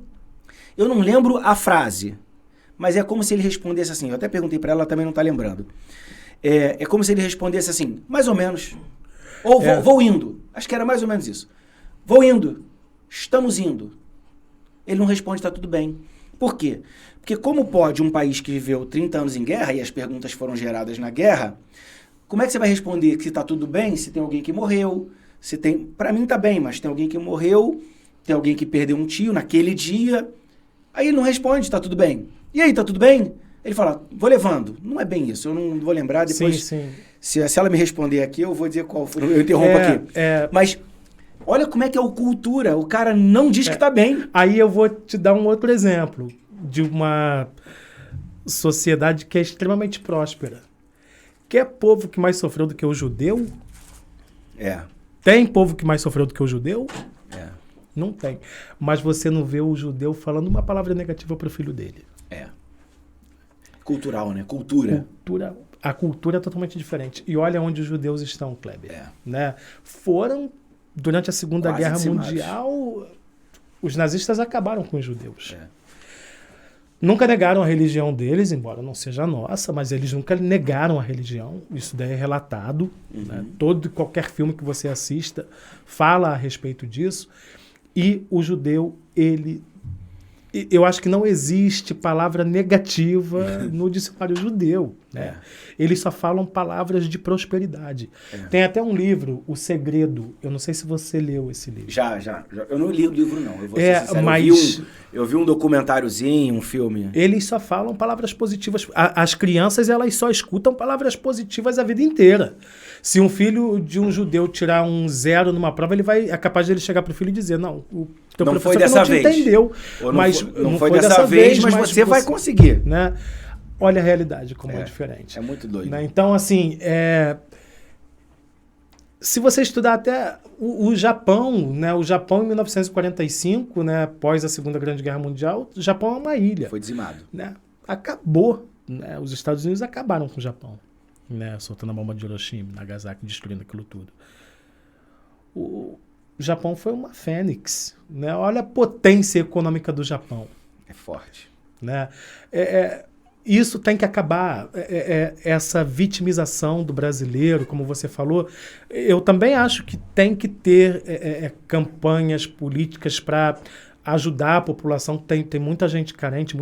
Eu não lembro a frase, mas é como se ele respondesse assim, eu até perguntei para ela também não tá lembrando. É como se ele respondesse assim, mais ou menos. Ou vou indo. Acho que era mais ou menos isso. Vou indo. Estamos indo. Ele não responde, está tudo bem. Por quê? Porque como pode um país que viveu 30 anos em guerra, e as perguntas foram geradas na guerra, como é que você vai responder que está tudo bem se tem alguém que morreu? Se tem, para mim está bem, mas tem alguém que morreu, tem alguém que perdeu um tio naquele dia. Aí ele não responde, está tudo bem. E aí, está tudo bem? Ele fala, vou levando. Não é bem isso, eu não vou lembrar. Depois, sim. Se ela me responder aqui, eu vou dizer qual foi. Eu interrompo aqui. Mas olha como é que é o cultura. O cara não diz que está bem. Aí eu vou te dar um outro exemplo de uma sociedade que é extremamente próspera. Quer povo que mais sofreu do que o judeu? Tem povo que mais sofreu do que o judeu? Não tem. Mas você não vê o judeu falando uma palavra negativa para o filho dele. Cultural, né? Cultura. A cultura é totalmente diferente. E olha onde os judeus estão, Kleber. Né? Foram, durante a Segunda Quase Guerra dizimados. Mundial, os nazistas acabaram com os judeus. Nunca negaram a religião deles, embora não seja a nossa, mas eles nunca negaram a religião. Isso daí é relatado. Né? Todo e qualquer filme que você assista fala a respeito disso. E o judeu, eu acho que não existe palavra negativa no dicionário judeu. Né? Eles só falam palavras de prosperidade. Tem até um livro, O Segredo. Eu não sei se você leu esse livro. Já. Eu não li o livro, não. Eu vou ser sincero. Mas eu vi um documentáriozinho, um filme. Eles só falam palavras positivas. As crianças, elas só escutam palavras positivas a vida inteira. Se um filho de um judeu tirar um 0 numa prova, é capaz de ele chegar pro filho e dizer, não, o teu não professor foi dessa não te vez. entendeu. Ou Mas não foi dessa vez, mas você vai conseguir. Né? Olha a realidade como é diferente. É muito doido. Né? Então, assim, se você estudar até o Japão, né? O Japão em 1945, né? Após a Segunda Grande Guerra Mundial, o Japão é uma ilha. Foi dizimado. Né? Acabou. Né? Os Estados Unidos acabaram com o Japão. Né? Soltando a bomba de Hiroshima, Nagasaki, destruindo aquilo tudo. O Japão foi uma fênix. Né? Olha a potência econômica do Japão. É forte. Né? Isso tem que acabar. Essa vitimização do brasileiro, como você falou. Eu também acho que tem que ter campanhas políticas para ajudar a população. Tem muita gente carente,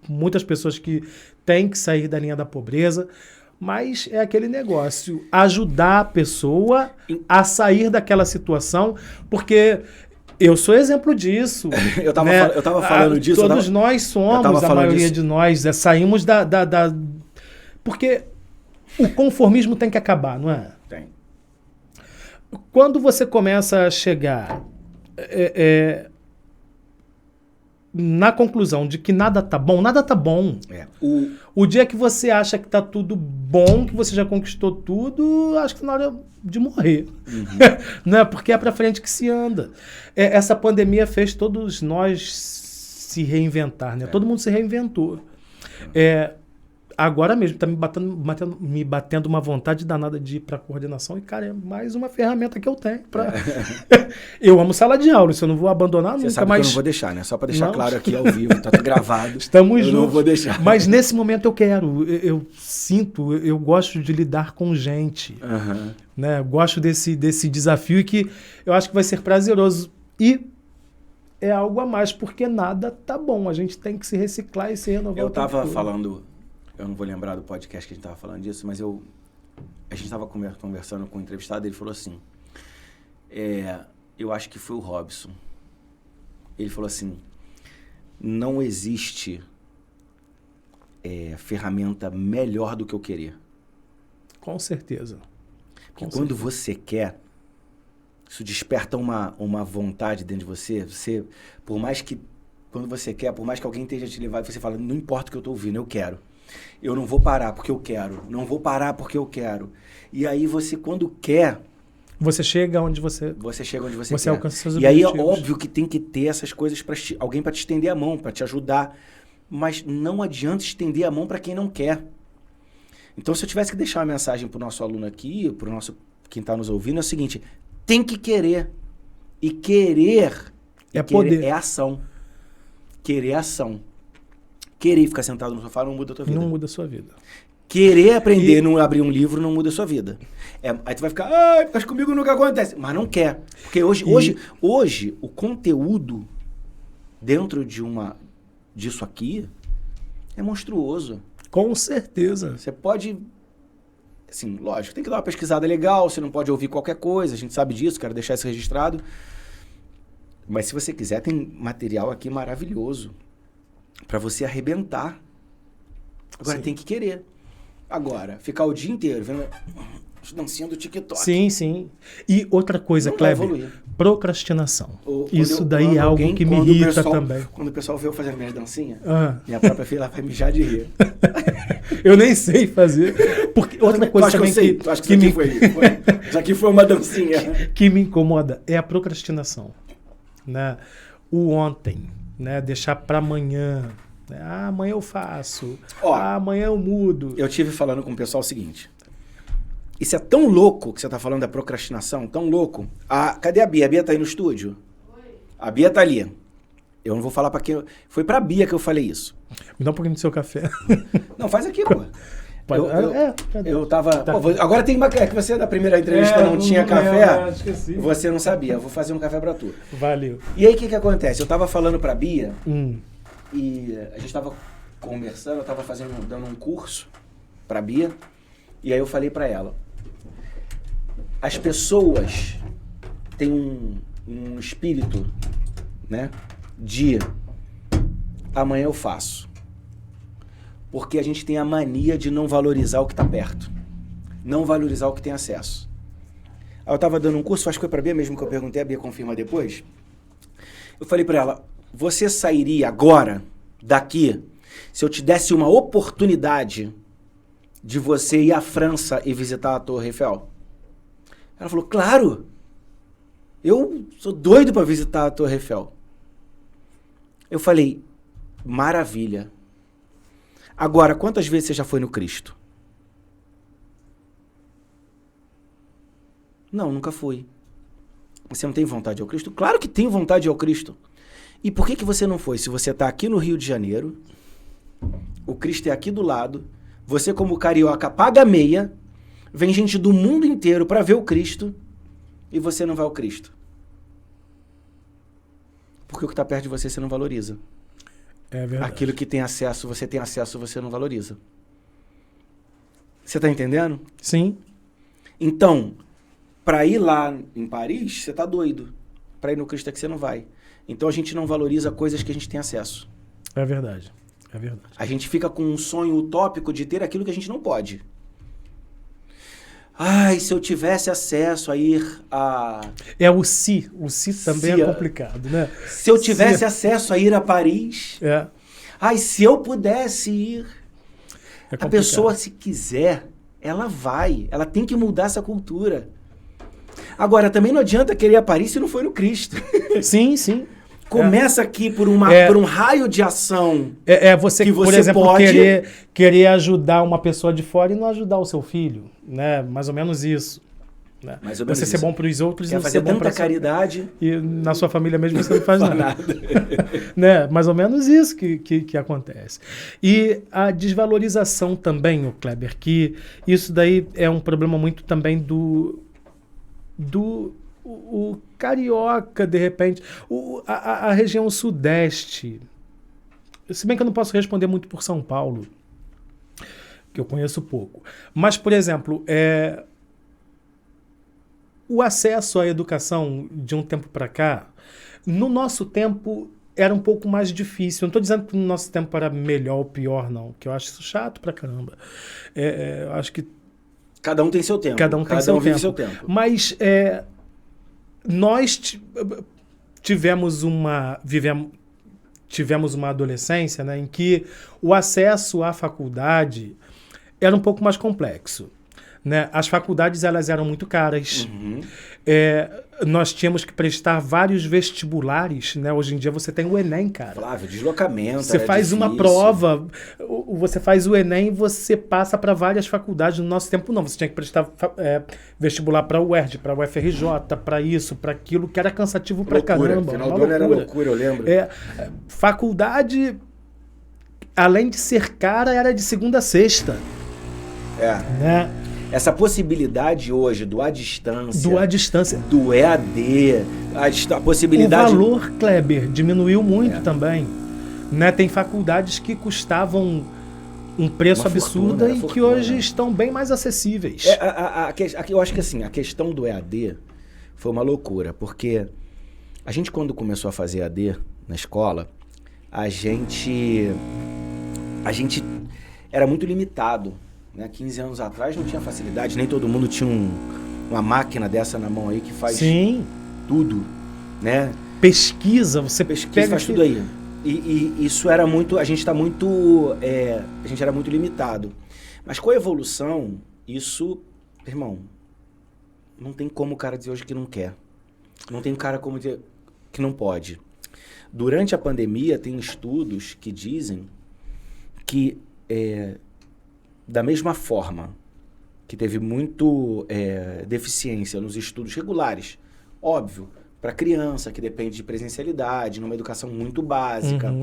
muitas pessoas que têm que sair da linha da pobreza. Mas é aquele negócio, ajudar a pessoa a sair daquela situação, porque eu sou exemplo disso. Eu tava falando disso. Todos nós somos, a maioria de nós, saímos da... Porque o conformismo tem que acabar, não é? Tem. Quando você começa a chegar na conclusão de que nada tá bom, nada tá bom. O dia que você acha que tá tudo bom, que você já conquistou tudo, acho que na hora de morrer. Né? Porque é pra frente que se anda. Essa pandemia fez todos nós se reinventar, né? Todo mundo se reinventou. agora mesmo tá me batendo uma vontade danada de ir pra coordenação. E, cara, é mais uma ferramenta que eu tenho pra... Eu amo sala de aula, isso eu não vou abandonar Você nunca, sabe mas... que eu não vou deixar, né? Só pra deixar Não. claro aqui ao vivo, tá tudo gravado. Estamos juntos. Eu não vou deixar. Mas nesse momento eu quero. Eu sinto, eu gosto de lidar com gente. Aham. Né? Eu gosto desse desafio e que eu acho que vai ser prazeroso. E é algo a mais, porque nada tá bom. A gente tem que se reciclar e se renovar. Eu o tempo tava todo. falando, eu não vou lembrar do podcast que a gente tava falando disso, mas a gente tava conversando com o entrevistado e ele falou assim, eu acho que foi o Robson. Ele falou assim, não existe ferramenta melhor do que eu querer. Com certeza. Porque quando você quer, isso desperta uma vontade dentro de você. Você, por mais que, quando você quer, por mais que alguém esteja te levando, você fala, não importa o que eu estou ouvindo, eu quero. Eu não vou parar porque eu quero. Não vou parar porque eu quero. E aí você, quando quer... Você chega onde você... Você chega onde você Você quer. alcança seus E aí é objetivos. óbvio que tem que ter essas coisas para alguém para te estender a mão, para te ajudar. Mas não adianta estender a mão para quem não quer. Então, se eu tivesse que deixar uma mensagem para o nosso aluno aqui, para o nosso quem está nos ouvindo, é o seguinte: tem que querer. E querer poder. É ação. Querer é ação. Querer ficar sentado no sofá não muda a tua vida. Não muda a sua vida. Querer aprender, não abrir um livro, não muda a sua vida. Aí tu vai ficar, mas comigo nunca acontece. Mas não quer. Porque hoje o conteúdo dentro disso aqui é monstruoso. Com certeza. Você pode, assim, lógico, tem que dar uma pesquisada legal, você não pode ouvir qualquer coisa, a gente sabe disso, quero deixar isso registrado. Mas se você quiser, tem material aqui maravilhoso para você arrebentar. Agora Sim. tem que querer. Agora, ficar o dia inteiro vendo as dancinhas do TikTok. Sim, sim. E outra coisa, Não vai Kleber, evoluir. procrastinação. Quando Isso daí quando é algo alguém- que me quando o irrita pessoal- também. Quando o pessoal vê eu fazendo minhas dancinhas, Ah, minha própria filha ela vai mijar de rir. eu nem sei fazer. Porque outra coisa também Tu acha que isso aqui isso aqui foi uma dancinha. que me incomoda é a procrastinação. Né? O ontem, né? Deixar para amanhã. Né? Amanhã eu faço. Ó, Amanhã eu mudo. Eu tive falando com o pessoal o seguinte. Isso é tão louco que você tá falando da procrastinação, tão louco. Cadê a Bia? A Bia tá aí no estúdio? Oi. A Bia tá ali. Eu não vou falar pra quem... Foi pra Bia que eu falei isso. Me dá um pouquinho do seu café. Não, faz aqui, pô. Verdade. Eu tava... Tá. Pô, agora tem uma... É que você da primeira entrevista não tinha café. Esqueci. Você não sabia. Eu vou fazer um café pra tu. Valeu. E aí, o que acontece? Eu tava falando pra Bia e a gente tava conversando, eu tava dando um curso pra Bia. E aí eu falei pra ela, as pessoas têm um espírito, né, de amanhã eu faço. Porque a gente tem a mania de não valorizar o que tá perto. Não valorizar o que tem acesso. Aí eu tava dando um curso, acho que foi pra Bia mesmo que eu perguntei, a Bia confirma depois. Eu falei pra ela, você sairia agora, daqui, se eu te desse uma oportunidade de você ir à França e visitar a Torre Eiffel? Ela falou, claro! Eu sou doido para visitar a Torre Eiffel. Eu falei, maravilha. Agora, quantas vezes você já foi no Cristo? Não, nunca fui. Você não tem vontade ao Cristo? Claro que tenho vontade ao Cristo. E por que você não foi? Se você está aqui no Rio de Janeiro, o Cristo é aqui do lado, você como carioca paga meia, vem gente do mundo inteiro para ver o Cristo e você não vai ao Cristo. Porque o que está perto de você não valoriza. É verdade. Aquilo que tem acesso, você não valoriza. Você está entendendo? Sim. Então, para ir lá em Paris, você está doido. Para ir no Cristo é que você não vai. Então a gente não valoriza coisas que a gente tem acesso. É verdade. É verdade. A gente fica com um sonho utópico de ter aquilo que a gente não pode. Ai, se eu tivesse acesso a ir a... É o se. O se também Se, é complicado, né? Se eu tivesse acesso a ir a Paris... É. Ai, se eu pudesse ir... É A complicado. pessoa, se quiser, ela vai. Ela tem que mudar essa cultura. Agora, também não adianta querer ir a Paris se não for no Cristo. Sim, sim. Começa aqui por um raio de ação. Você, que por você exemplo, pode... querer ajudar uma pessoa de fora e não ajudar o seu filho, né? Mais ou menos isso. Né? Mais ou menos você isso. ser bom para os outros e Quer não fazer ser bom tanta para caridade. E na sua família mesmo você não faz nada. nada. Né? Mais ou menos isso que acontece. E a desvalorização também, o Kleber, que isso daí é um problema muito também do carioca, de repente, a região sudeste. Se bem que eu não posso responder muito por São Paulo, que eu conheço pouco. Mas, por exemplo, o acesso à educação de um tempo para cá, no nosso tempo era um pouco mais difícil. Eu não estou dizendo que no nosso tempo era melhor ou pior, não, que eu acho isso chato pra caramba. Eu acho que cada um tem seu tempo. Cada um vive seu tempo. Mas nós tivemos uma adolescência, né, em que o acesso à faculdade era um pouco mais complexo. Né? As faculdades elas eram muito caras. Uhum. Nós tínhamos que prestar vários vestibulares. Né? Hoje em dia você tem o Enem, cara. Flávio, deslocamento. Você faz difícil. uma prova, você faz o Enem e você passa para várias faculdades. No nosso tempo, não. Você tinha que prestar vestibular para o UERJ, para o UFRJ, para isso, para aquilo, que era cansativo pra caramba. Final do ano era loucura, eu lembro. Faculdade, além de ser cara, era de segunda a sexta. Né? Essa possibilidade hoje do à distância, do EAD, a possibilidade... O valor, Kleber, diminuiu muito também. Né? Tem faculdades que custavam um preço absurdo e que hoje estão bem mais acessíveis. Eu acho que assim, a questão do EAD foi uma loucura, porque a gente quando começou a fazer EAD na escola, a gente era muito limitado. 15 anos atrás não tinha facilidade, nem todo mundo tinha uma máquina dessa na mão aí que faz tudo, né? Pesquisa, faz tudo aí. E isso era muito, a gente era muito limitado. Mas com a evolução, isso, irmão, não tem como o cara dizer hoje que não quer. Não tem cara como dizer que não pode. Durante a pandemia, tem estudos que dizem que da mesma forma que teve muito deficiência nos estudos regulares, óbvio, para criança que depende de presencialidade, numa educação muito básica,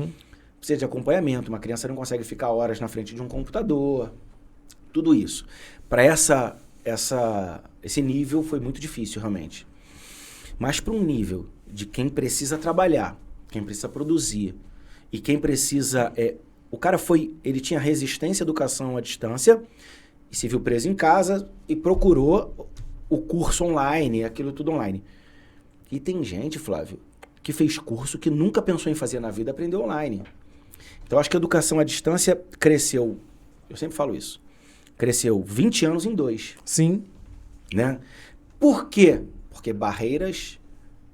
precisa de acompanhamento, uma criança não consegue ficar horas na frente de um computador, tudo isso. Para esse nível foi muito difícil realmente. Mas para um nível de quem precisa trabalhar, quem precisa produzir e quem precisa... O cara ele tinha resistência à educação à distância e se viu preso em casa e procurou o curso online, aquilo tudo online. E tem gente, Flávio, que fez curso que nunca pensou em fazer na vida, aprendeu online. Então, acho que a educação à distância cresceu, eu sempre falo isso, cresceu 20 anos em 2. Sim. Né? Por quê? Porque barreiras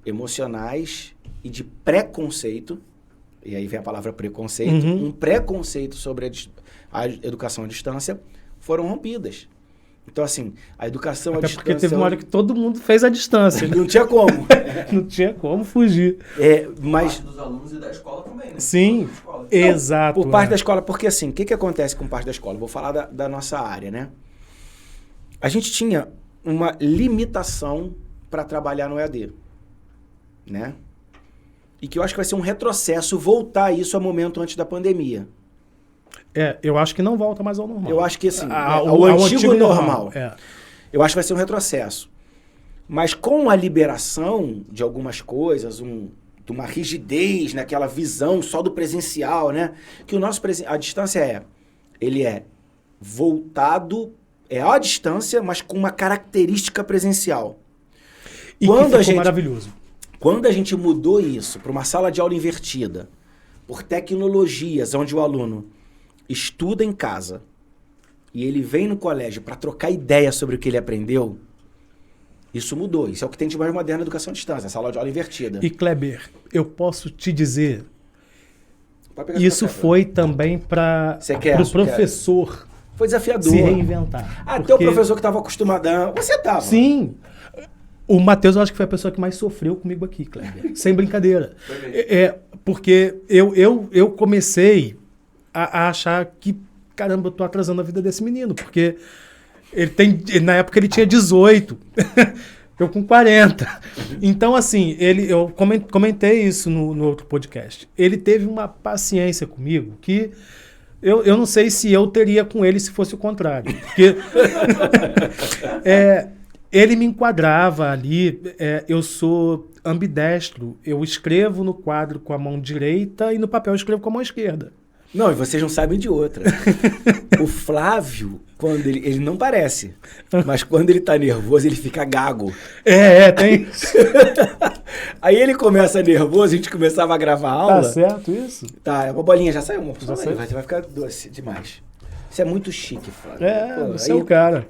emocionais e de preconceito, e aí vem a palavra preconceito, um preconceito sobre a educação à distância foram rompidas. Então, assim, a educação à distância... Porque teve uma hora que todo mundo fez à distância. Não tinha como. Não tinha como fugir. Mas... Por parte dos alunos e da escola também, né? Sim, exato. Por parte da escola, porque assim, o que acontece com parte da escola? Vou falar da nossa área, né? A gente tinha uma limitação para trabalhar no EAD, né? E que eu acho que vai ser um retrocesso voltar isso a momento antes da pandemia. Eu acho que não volta mais ao normal. Eu acho que assim, ao antigo normal. Eu acho que vai ser um retrocesso. Mas com a liberação de algumas coisas, de uma rigidez, naquela visão só do presencial, né? Que o nosso a distância ele é voltado, à distância, mas com uma característica presencial. E que ficou maravilhoso. Quando a gente mudou isso para uma sala de aula invertida, por tecnologias, onde o aluno estuda em casa e ele vem no colégio para trocar ideia sobre o que ele aprendeu, isso mudou. Isso é o que tem de mais moderno na educação à distância, a sala de aula invertida. E, Kleber, eu posso te dizer, isso foi também para o professor foi desafiador. Se reinventar. Até o professor que estava acostumadão, você estava. Sim. O Matheus, eu acho que foi a pessoa que mais sofreu comigo aqui, Kleber. Sem brincadeira. Foi mesmo. Porque eu comecei a achar que, caramba, eu tô atrasando a vida desse menino. Porque na época ele tinha 18. Eu com 40. Então, assim, eu comentei isso no outro podcast. Ele teve uma paciência comigo que eu não sei se eu teria com ele se fosse o contrário. Porque ele me enquadrava ali. Eu sou ambidestro. Eu escrevo no quadro com a mão direita e no papel eu escrevo com a mão esquerda. Não, e vocês não sabem de outra. O Flávio, quando ele não parece, mas quando ele tá nervoso, ele fica gago. Tem. Aí ele começa nervoso, a gente começava a gravar a aula. Tá certo isso? Tá, uma bolinha já saiu, uma Já saiu? vai ficar doce demais. Isso é muito chique, Flávio. Você é o cara.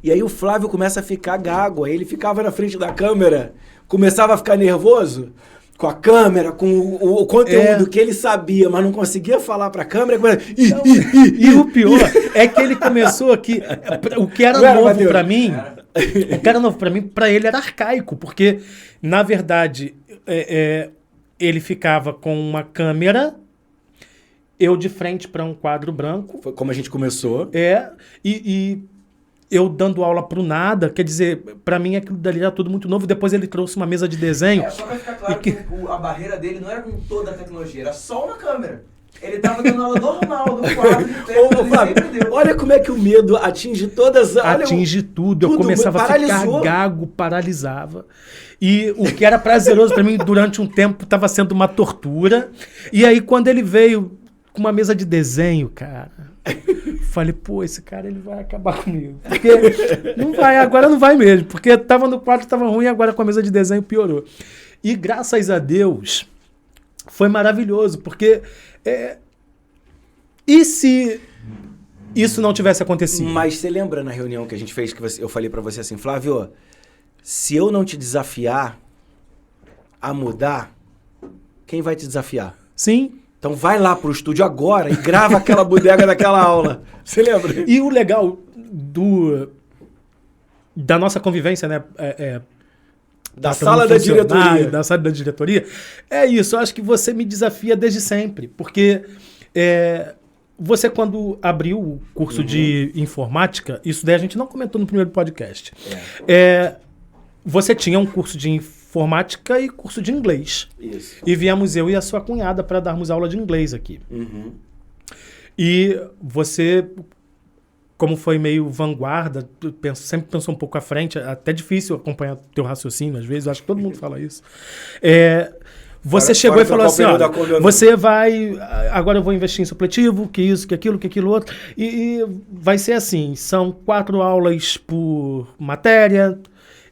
E aí o Flávio começa a ficar gago, aí ele ficava na frente da câmera, começava a ficar nervoso com a câmera, com o conteúdo que ele sabia, mas não conseguia falar pra câmera. E o pior é que ele começou aqui. O que era novo pra mim, pra ele era arcaico, porque, na verdade, ele ficava com uma câmera, eu de frente pra um quadro branco. Foi como a gente começou. E eu dando aula pro nada, quer dizer, pra mim aquilo dali era tudo muito novo. Depois ele trouxe uma mesa de desenho. Só pra ficar claro que a barreira dele não era com toda a tecnologia, era só uma câmera. Ele tava dando aula normal, no quadro, de tempo, ele sempre deu. Olha como é que o medo atinge todas as... Atinge tudo. Eu começava a ficar gago, paralisava. E o que era prazeroso pra mim durante um tempo estava sendo uma tortura. E aí quando ele veio com uma mesa de desenho, cara... Falei, pô, esse cara ele vai acabar comigo. Porque agora não vai mesmo. Porque tava no quadro, tava ruim, agora com a mesa de desenho piorou. E graças a Deus, foi maravilhoso. Porque, e se isso não tivesse acontecido? Mas você lembra na reunião que a gente fez, que eu falei pra você assim, Flávio, se eu não te desafiar a mudar, quem vai te desafiar? Sim. Então vai lá pro estúdio agora e grava aquela bodega daquela aula. Você lembra? E o legal da nossa convivência, né? Da sala da diretoria. Da sala da diretoria. É isso, eu acho que você me desafia desde sempre. Porque você, quando abriu o curso de informática, isso daí a gente não comentou no primeiro podcast. Você tinha um curso de informática e curso de inglês. Isso. E viemos eu e a sua cunhada para darmos aula de inglês aqui. Uhum. E você, como foi meio vanguarda, sempre pensou um pouco à frente, até difícil acompanhar teu raciocínio às vezes, eu acho que todo mundo fala isso. Você chegou e falou assim, ó, você vai, agora eu vou investir em supletivo, que isso, que aquilo outro, e vai ser assim, são 4 aulas por matéria.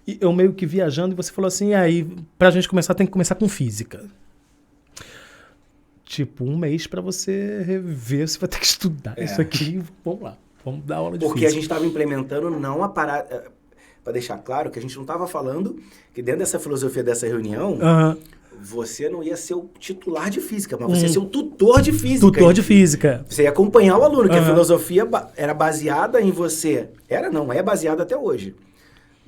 E eu meio que viajando, e você falou assim, aí, pra gente começar, tem que começar com física. Tipo, 1 mês pra você rever, você vai ter que estudar isso aqui. Vamos lá, vamos dar aula de física. Porque a gente estava implementando não a parada... Pra deixar claro que a gente não estava falando que dentro dessa filosofia dessa reunião, você não ia ser o titular de física, mas você ia ser o tutor de física. Tutor de física. Você ia acompanhar o aluno, que a filosofia era baseada em você... é baseada até hoje.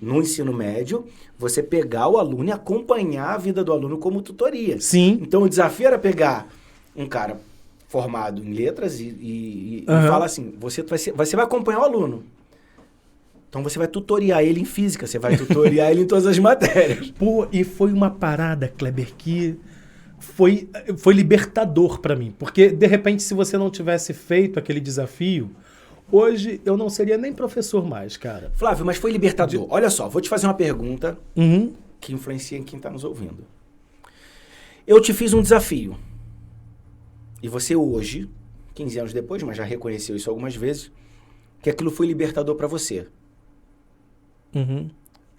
No ensino médio, você pegar o aluno e acompanhar a vida do aluno como tutoria. Sim. Então, o desafio era pegar um cara formado em letras e falar assim, você vai acompanhar o aluno. Então, você vai tutoriar ele em física, você vai tutoriar ele em todas as matérias. Pô, e foi uma parada, Kleber, que foi libertador pra mim. Porque, de repente, se você não tivesse feito aquele desafio... Hoje eu não seria nem professor mais, cara. Flávio, mas foi libertador. Olha só, vou te fazer uma pergunta que influencia em quem está nos ouvindo. Eu te fiz um desafio. E você hoje, 15 anos depois, mas já reconheceu isso algumas vezes, que aquilo foi libertador para você.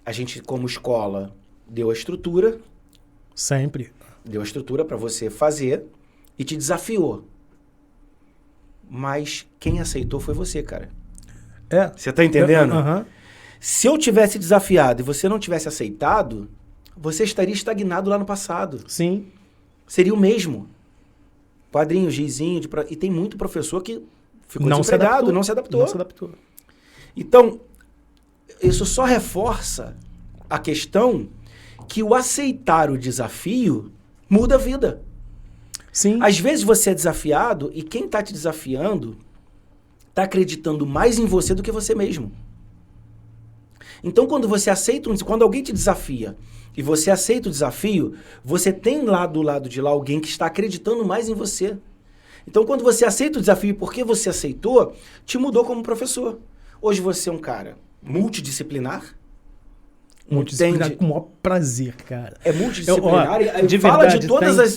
A gente, como escola, deu a estrutura. Sempre. Deu a estrutura para você fazer e te desafiou. Mas quem aceitou foi você, cara. Você tá entendendo? Se eu tivesse desafiado e você não tivesse aceitado, você estaria estagnado lá no passado. Sim. Seria o mesmo. Quadrinho, gizinho, e tem muito professor que ficou desempregado, não se adaptou. Não se adaptou. Então, isso só reforça a questão que o aceitar o desafio muda a vida. Sim. Às vezes você é desafiado e quem está te desafiando está acreditando mais em você do que você mesmo. Então, quando você aceita, quando alguém te desafia e você aceita o desafio, você tem lá do lado de lá alguém que está acreditando mais em você. Então, quando você aceita o desafio porque você aceitou, te mudou como professor. Hoje você é um cara multidisciplinar. Multidisciplinar com o maior prazer, cara. É multidisciplinar.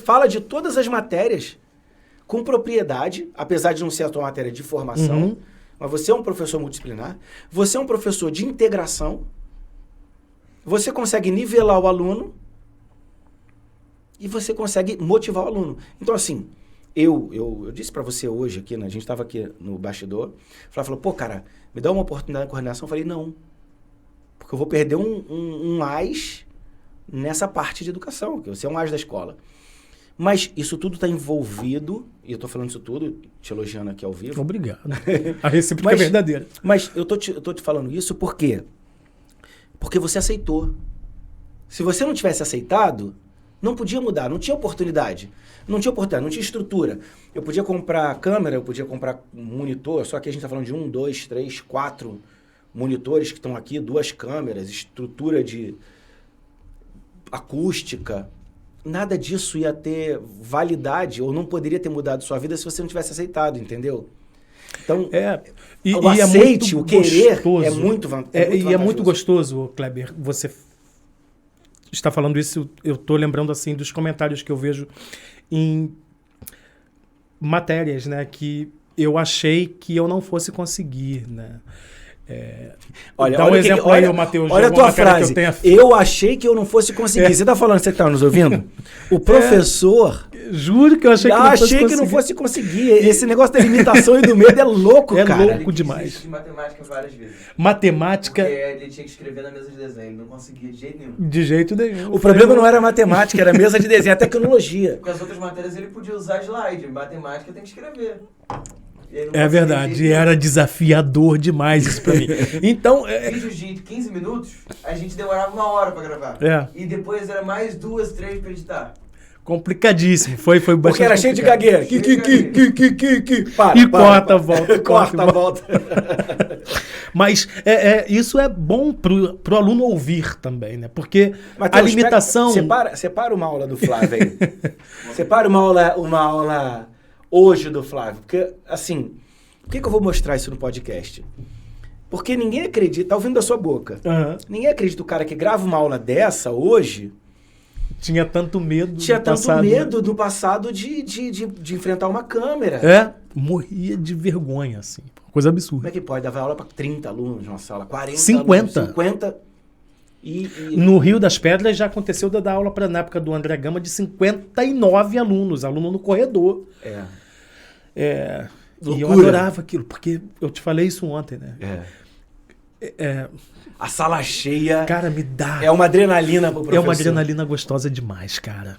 Fala de todas as matérias com propriedade, apesar de não ser a tua matéria de formação. Mas você é um professor multidisciplinar. Você é um professor de integração. Você consegue nivelar o aluno e você consegue motivar o aluno. Então, assim, eu disse pra você hoje aqui, né? A gente tava aqui no bastidor. Falou, pô, cara, me dá uma oportunidade de coordenação. Eu falei, não. Porque eu vou perder um AS nessa parte de educação, que você é um AS da escola. Mas isso tudo está envolvido, e eu estou falando isso tudo, te elogiando aqui ao vivo. Obrigado. A recíproca é verdadeira. Mas eu tô te falando isso por quê? Porque você aceitou. Se você não tivesse aceitado, não podia mudar, não tinha oportunidade. Não tinha estrutura. Eu podia comprar câmera, eu podia comprar um monitor, só que a gente está falando de 1, 2, 3, 4 monitores que estão aqui, 2 câmeras, estrutura de acústica. Nada disso ia ter validade ou não poderia ter mudado sua vida se você não tivesse aceitado, entendeu? Então, o aceite, o querer é muito vantajoso. E é muito gostoso, Kleber, você está falando isso, eu estou lembrando assim dos comentários que eu vejo em matérias, né, que eu achei que eu não fosse conseguir, né? Dá um exemplo aí, Matheus. Olha a tua frase. Eu achei que eu não fosse conseguir. Você está falando, você está nos ouvindo? O professor... Juro que eu achei que não fosse conseguir. Esse negócio da limitação e do medo é louco, cara. É louco demais. Ele matemática várias vezes. Matemática... Porque ele tinha que escrever na mesa de desenho. Ele não conseguia de jeito nenhum. De jeito nenhum. O problema não era matemática, era mesa de desenho, é tecnologia. Porque as outras matérias ele podia usar slide. Matemática tem que escrever. É verdade, era desafiador demais isso pra mim. Então... Vídeos de 15 minutos, a gente demorava 1 hora pra gravar. E depois era mais 2, 3 pra editar. Complicadíssimo, foi bastante. Porque era cheio de gagueira. Corta, volta. Corta, volta. Mas isso é bom pro aluno ouvir também, né? Porque Mateus, a limitação... Separa uma aula do Flávio aí. Separa uma aula hoje do Flávio. Porque, assim, por que eu vou mostrar isso no podcast? Porque ninguém acredita, tá ouvindo da sua boca. Ninguém acredita o cara que grava uma aula dessa hoje... Tinha tanto medo do passado de enfrentar uma câmera. Morria de vergonha, assim. Coisa absurda. Como é que pode? Dava aula para 30 alunos numa sala, 40 50. alunos, 50. No Rio das Pedras já aconteceu de dar aula na época do André Gama de 59 alunos, aluno no corredor. E eu adorava aquilo, porque eu te falei isso ontem, né? A sala cheia... Cara, me dá... É uma adrenalina pro professor. É uma adrenalina gostosa demais, cara.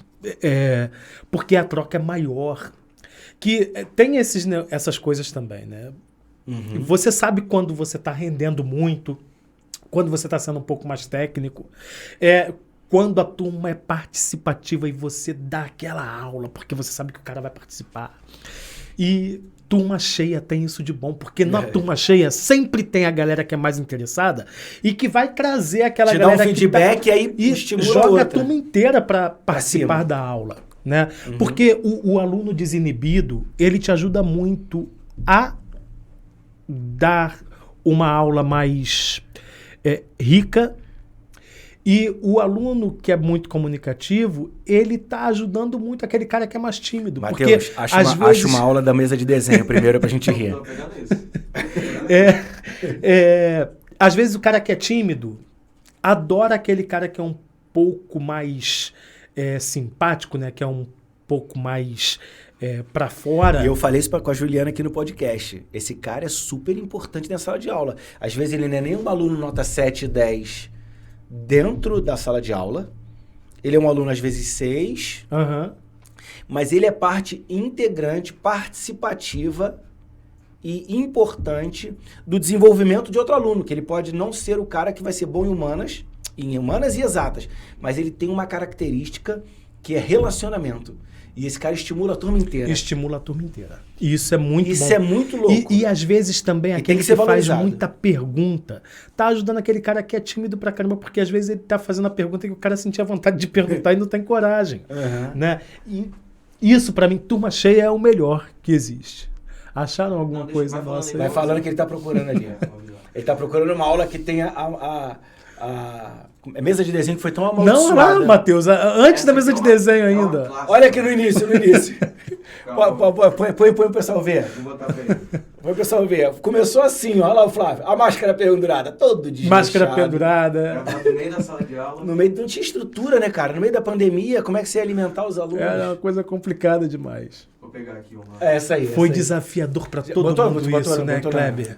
Porque a troca é maior. Que tem essas coisas também, né? Você sabe quando você tá rendendo muito, quando você tá sendo um pouco mais técnico. Quando a turma é participativa e você dá aquela aula, porque você sabe que o cara vai participar. E... turma cheia tem isso de bom, porque na turma cheia sempre tem a galera que é mais interessada e que vai trazer aquela galera dá um feedback que aí joga a turma inteira para participar da aula, né? Porque o aluno desinibido, ele te ajuda muito a dar uma aula mais rica. E o aluno que é muito comunicativo, ele tá ajudando muito aquele cara que é mais tímido. Mateus, acho uma aula da mesa de desenho primeiro pra gente rir. Às vezes o cara que é tímido adora aquele cara que é um pouco mais simpático, né? Que é um pouco mais pra fora. E eu falei isso com a Juliana aqui no podcast. Esse cara é super importante na sala de aula. Às vezes ele não é nem um aluno nota 7, 10... dentro da sala de aula. Ele é um aluno, às vezes, 6. Mas ele é parte integrante, participativa e importante do desenvolvimento de outro aluno, que ele pode não ser o cara que vai ser bom em humanas, em humanas e exatas, mas ele tem uma característica que é relacionamento. E esse cara estimula a turma inteira. Estimula a turma inteira. E isso é muito Isso bom. é muito louco. E às vezes também E aquele tem que que ser faz valorizado. muita pergunta tá ajudando aquele cara que é tímido pra caramba, porque às vezes ele tá fazendo a pergunta que o cara sentia vontade de perguntar e não tem coragem. Aham. Né? E isso, pra mim, turma cheia é o melhor que existe. Acharam alguma Não, deixa- coisa vai falando nossa aí. aí? Vai falando que ele tá procurando ali. Ele tá procurando uma aula que tenha a mesa de desenho que foi tão Não, amaldiçoada. lá, Matheus, antes da mesa de desenho É ainda. uma clássica. Olha aqui no início. Calma. Põe o pessoal ver. Vou botar pra ele. Põe o pessoal ver. Começou assim, ó. Olha lá o Flávio. A máscara pendurada, todo desleixado. Máscara pendurada. Gravado no meio da sala de aula. No meio, não tinha estrutura, né, cara? No meio da pandemia, como é que você ia alimentar os alunos? Era uma coisa complicada demais. Vou pegar aqui uma. É essa aí. Foi essa aí. desafiador pra todo Botou, mundo botou, isso, né, botou, Kleber?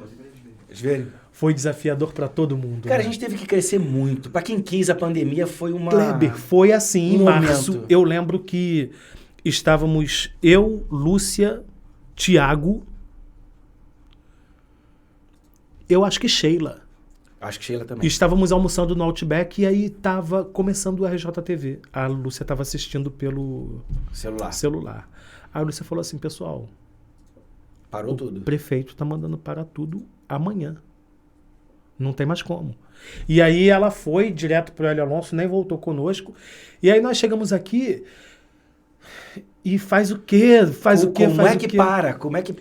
Vocês verem? Foi desafiador pra todo mundo. Cara, a né? gente teve que crescer muito. Pra quem quis, a pandemia foi uma... Kleber, foi assim, em um março. momento. Eu lembro que estávamos eu, Lúcia, Tiago, eu acho que Sheila. Acho que Sheila também. Estávamos almoçando no Outback e aí tava começando o RJTV. A Lúcia estava assistindo pelo Celular. celular. Aí a Lúcia falou assim, pessoal, Parou o tudo. prefeito tá mandando parar tudo amanhã. Não tem mais como. E aí ela foi direto pro Hélio Alonso, nem voltou conosco. E aí nós chegamos aqui e faz o quê? Faz o quê? Como Faz é o que quê? para? Como é que...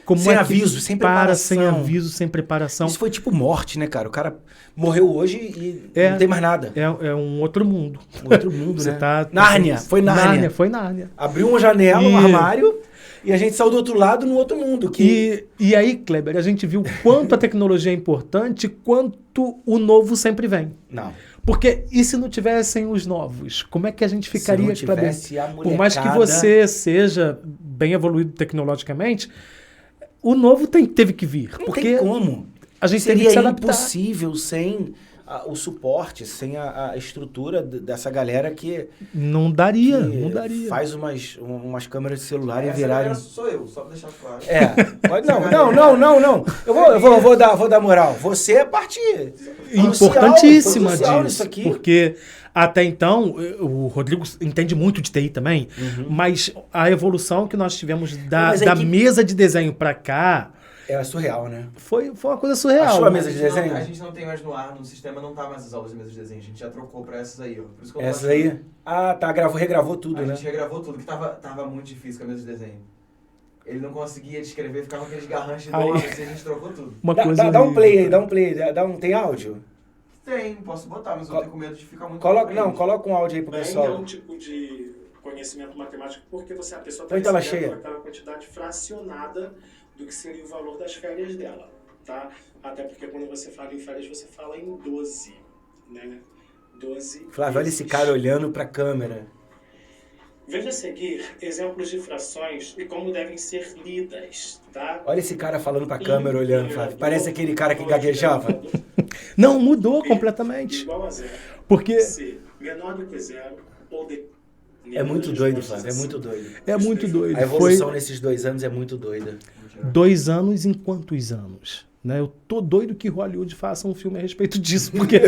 Como sem é que aviso, sem para sem preparação. aviso, sem preparação. Isso foi tipo morte, né, cara? O cara morreu hoje e É. não tem mais nada. É um outro mundo. Outro mundo, Você né? tá- Nárnia, foi Nárnia. Foi Nárnia. Abriu uma janela, E- um armário, e a gente saiu do outro lado no outro mundo. E aí, Kleber, a gente viu quanto a tecnologia é importante, quanto o novo sempre vem. Não. Porque e se não tivessem os novos? Como é que a gente ficaria, Se não Kleber? tivesse a Por mais que molecada- você seja bem evoluído tecnologicamente, o novo teve que vir. Não porque tem como. a gente teve Seria que se adaptar. impossível sem o suporte, sem a estrutura dessa galera que, Não daria, que não daria. faz umas câmeras de celular e Essa virarem... galera sou eu, só pra deixar claro. Pode, não. Vou dar moral. Você é parte Importantíssima crucial disso. nisso aqui. Porque até então, o Rodrigo entende muito de TI também, mas a evolução que nós tivemos Mas é da que- mesa de desenho pra cá É surreal, né? foi uma coisa surreal. Achou a né? mesa de desenho? A gente não tem mais no ar, no sistema não tá mais as aulas de mesa de desenho. A gente já trocou pra essas aí, ó. Por isso que eu tô Essas achando. aí? Ah, tá. Regravou tudo, A né? gente regravou tudo, que tava muito difícil com a mesa de desenho. Ele não conseguia escrever, ficava com aqueles garranchos Aí. enormes, assim, a gente trocou tudo. Uma coisa Dá um play aí, horrível. tem áudio? Tem, posso botar, mas eu tenho com medo de ficar muito Coloca comprido. um áudio aí pro Bem, é pessoal. um tipo de conhecimento matemático porque a pessoa Põe tela recebendo cheia. aquela quantidade fracionada do que seria o valor das férias dela, tá? Até porque quando você fala em férias, você fala em 12, né? 12 Flávio, olha esse vezes. cara olhando pra câmera. Veja a seguir exemplos de frações e como devem ser lidas, tá? Olha esse cara falando pra câmera olhando, Flávio. Parece aquele cara que gaguejava. Não, mudou completamente. Igual a zero. Porque C menor do que zero ou D. É muito doido, Flávio. É muito doido. é muito doido. A evolução Foi nesses 2 anos é muito doida. 2 anos em quantos anos? Né? Eu tô doido que Hollywood faça um filme a respeito disso, porque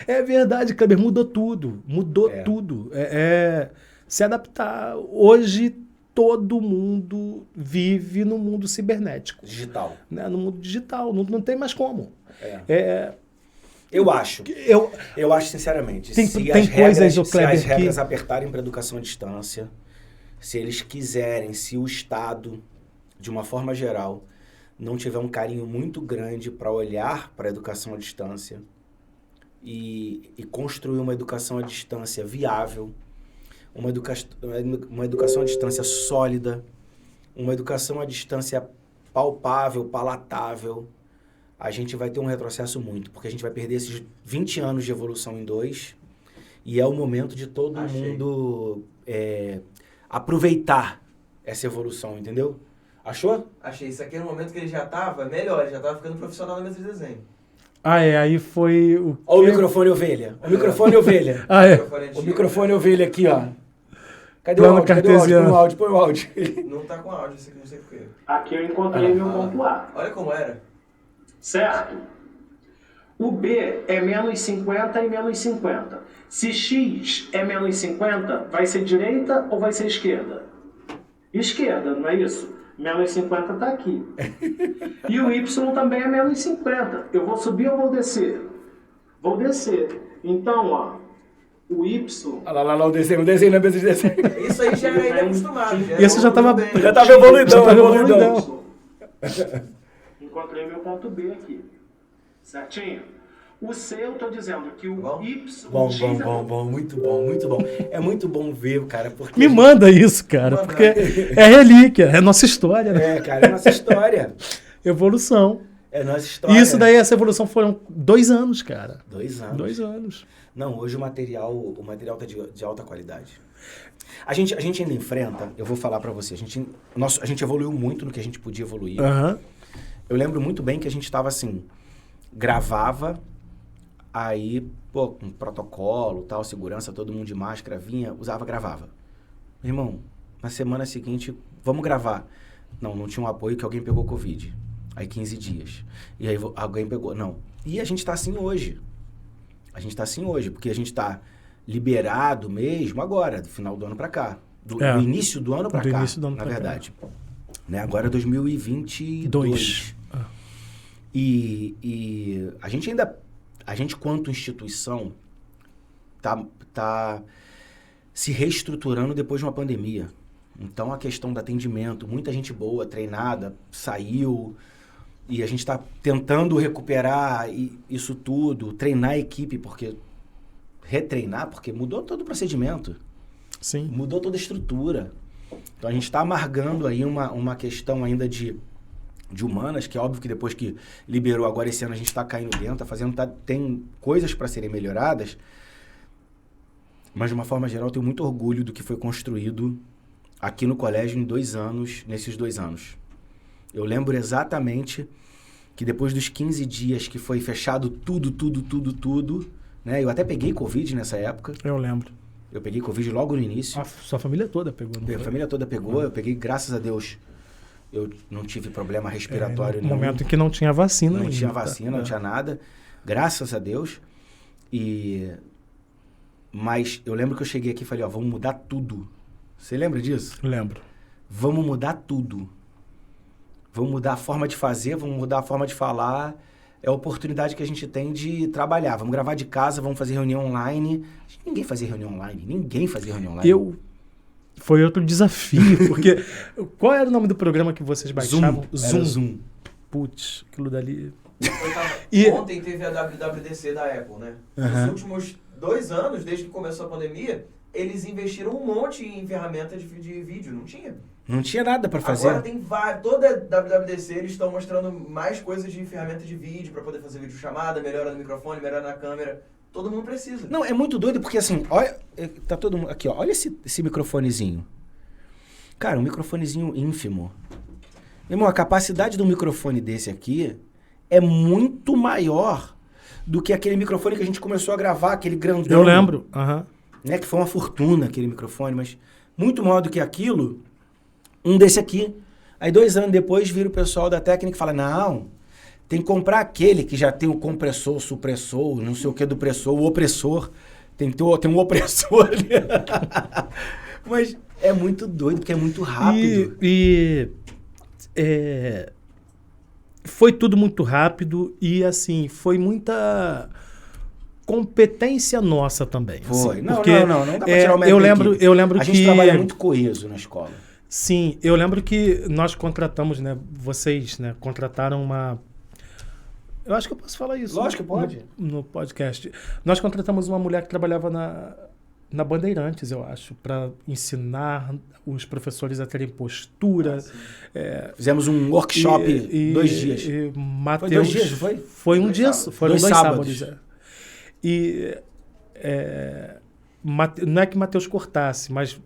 é verdade, Kleber, mudou tudo. Mudou É. tudo. É se adaptar. Hoje todo mundo vive no mundo cibernético, Digital. né? No mundo digital. Não tem mais como. É. Eu acho. Eu, Eu acho, sinceramente, Tem se coisas, ô, se Kleber, as regras que- apertarem para educação à distância, se eles quiserem, se o Estado, de uma forma geral, não tiver um carinho muito grande para olhar para a educação à distância e construir uma educação à distância viável, uma educação à distância sólida, uma educação à distância palpável, palatável, a gente vai ter um retrocesso muito, porque a gente vai perder esses 20 anos de evolução em 2, e é o momento de todo Achei. mundo aproveitar essa evolução, entendeu? Achou? Achei, isso aqui era um momento que ele já tava melhor, ele já tava ficando profissional na mesa de desenho. aí foi o Ó o quê? microfone ovelha. O microfone ovelha. Microfone O microfone ovelha aqui, ó. Cadê Plano o áudio? Cadê o áudio? cartesiano. Põe o áudio. Não tá com áudio, isso aqui não sei porquê. Aqui eu encontrei meu ponto A. Olha como era. Certo? O B é menos 50 e menos 50. Se X é menos 50, vai ser direita ou vai ser esquerda? Esquerda, não é isso? Menos 50 está aqui. E o Y também é menos 50. Eu vou subir ou vou descer? Vou descer. Então, ó, o Y... Olha lá, o desenho na mesa de desenho. Isso aí já era acostumado. Isso já tava evoluidão. Encontrei meu ponto B aqui. Certinho? O C, eu tô dizendo que o Y... Bom, muito bom. É muito bom ver, cara, porque... Me manda isso, cara, porque é relíquia, é nossa história, né? É, cara, é nossa história. Evolução. É nossa história. E isso daí, essa evolução foram 2 anos, cara. 2 anos. 2 anos. Não, hoje o material tá de alta qualidade. A gente ainda enfrenta, eu vou falar pra você, a gente evoluiu muito no que a gente podia evoluir. Aham. Eu lembro muito bem que a gente tava assim, gravava, aí, pô, com protocolo, tal, segurança, todo mundo de máscara, vinha, usava, gravava. Meu irmão, na semana seguinte, vamos gravar. Não tinha um apoio que alguém pegou Covid. Aí 15 dias. E aí alguém pegou, não. E a gente tá assim hoje. Porque a gente tá liberado mesmo agora, do final do ano pra cá. Do início do ano pra cá, na verdade. Né? Agora é 2022. E a gente quanto instituição tá se reestruturando depois de uma pandemia. Então a questão do atendimento, muita gente boa, treinada, saiu, e a gente está tentando recuperar isso tudo, treinar a equipe, retreinar, porque mudou todo o procedimento. Sim. Mudou toda a estrutura. Então a gente está amargando aí uma questão ainda de humanas, que é óbvio que depois que liberou agora esse ano a gente está caindo dentro, tem coisas para serem melhoradas, mas de uma forma geral eu tenho muito orgulho do que foi construído aqui no colégio nesses 2 anos. Eu lembro exatamente que depois dos 15 dias que foi fechado tudo, né? Eu até peguei Covid nessa época. Eu lembro. Eu peguei Covid logo no início. A sua família toda pegou, não foi? A família toda pegou, eu peguei, graças a Deus, eu não tive problema respiratório nenhum. No momento em que não tinha vacina. Não tinha vacina, não tinha nada. Graças a Deus. Mas eu lembro que eu cheguei aqui e falei, vamos mudar tudo. Você lembra disso? Lembro. Vamos mudar tudo. Vamos mudar a forma de fazer, vamos mudar a forma de falar. É a oportunidade que a gente tem de trabalhar. Vamos gravar de casa, vamos fazer reunião online. Ninguém fazia reunião online. Foi outro desafio, porque... Qual era o nome do programa que vocês baixavam? Zoom. Putz, aquilo dali... Ontem teve a WWDC da Apple, né? Nos últimos 2 anos, desde que começou a pandemia, eles investiram um monte em ferramenta de vídeo, não tinha? Não tinha nada para fazer. Agora tem toda a WWDC, eles estão mostrando mais coisas de ferramenta de vídeo para poder fazer videochamada, melhora no microfone, melhora na câmera. Todo mundo precisa. Não, é muito doido porque assim, olha, tá todo mundo aqui, ó, olha esse microfonezinho. Cara, um microfonezinho ínfimo. Meu irmão, a capacidade do microfone desse aqui é muito maior do que aquele microfone que a gente começou a gravar, aquele grandão. Eu lembro. Né, que foi uma fortuna aquele microfone, mas muito maior do que aquilo, um desse aqui. Aí 2 anos depois vira o pessoal da técnica e fala, não, tem que comprar aquele que já tem o compressor, o supressor, não sei o que do pressor, o opressor. Tem um opressor ali. Mas é muito doido, porque é muito rápido. Foi tudo muito rápido e, assim, foi muita competência nossa também. Foi. Assim, não porque, dá pra tirar o mérito eu lembro que... A gente trabalha muito coeso na escola. Sim, eu lembro que nós contratamos, né? Vocês, né? Contrataram uma... Eu acho que eu posso falar isso. Lógico que pode. No podcast. Nós contratamos uma mulher que trabalhava na Bandeirantes, eu acho, para ensinar os professores a terem postura. Fizemos um workshop 2 dias. Mateus, foi 2 dias, foi? Foi um dia, foram 2 sábados. Não é que Mateus cortasse, mas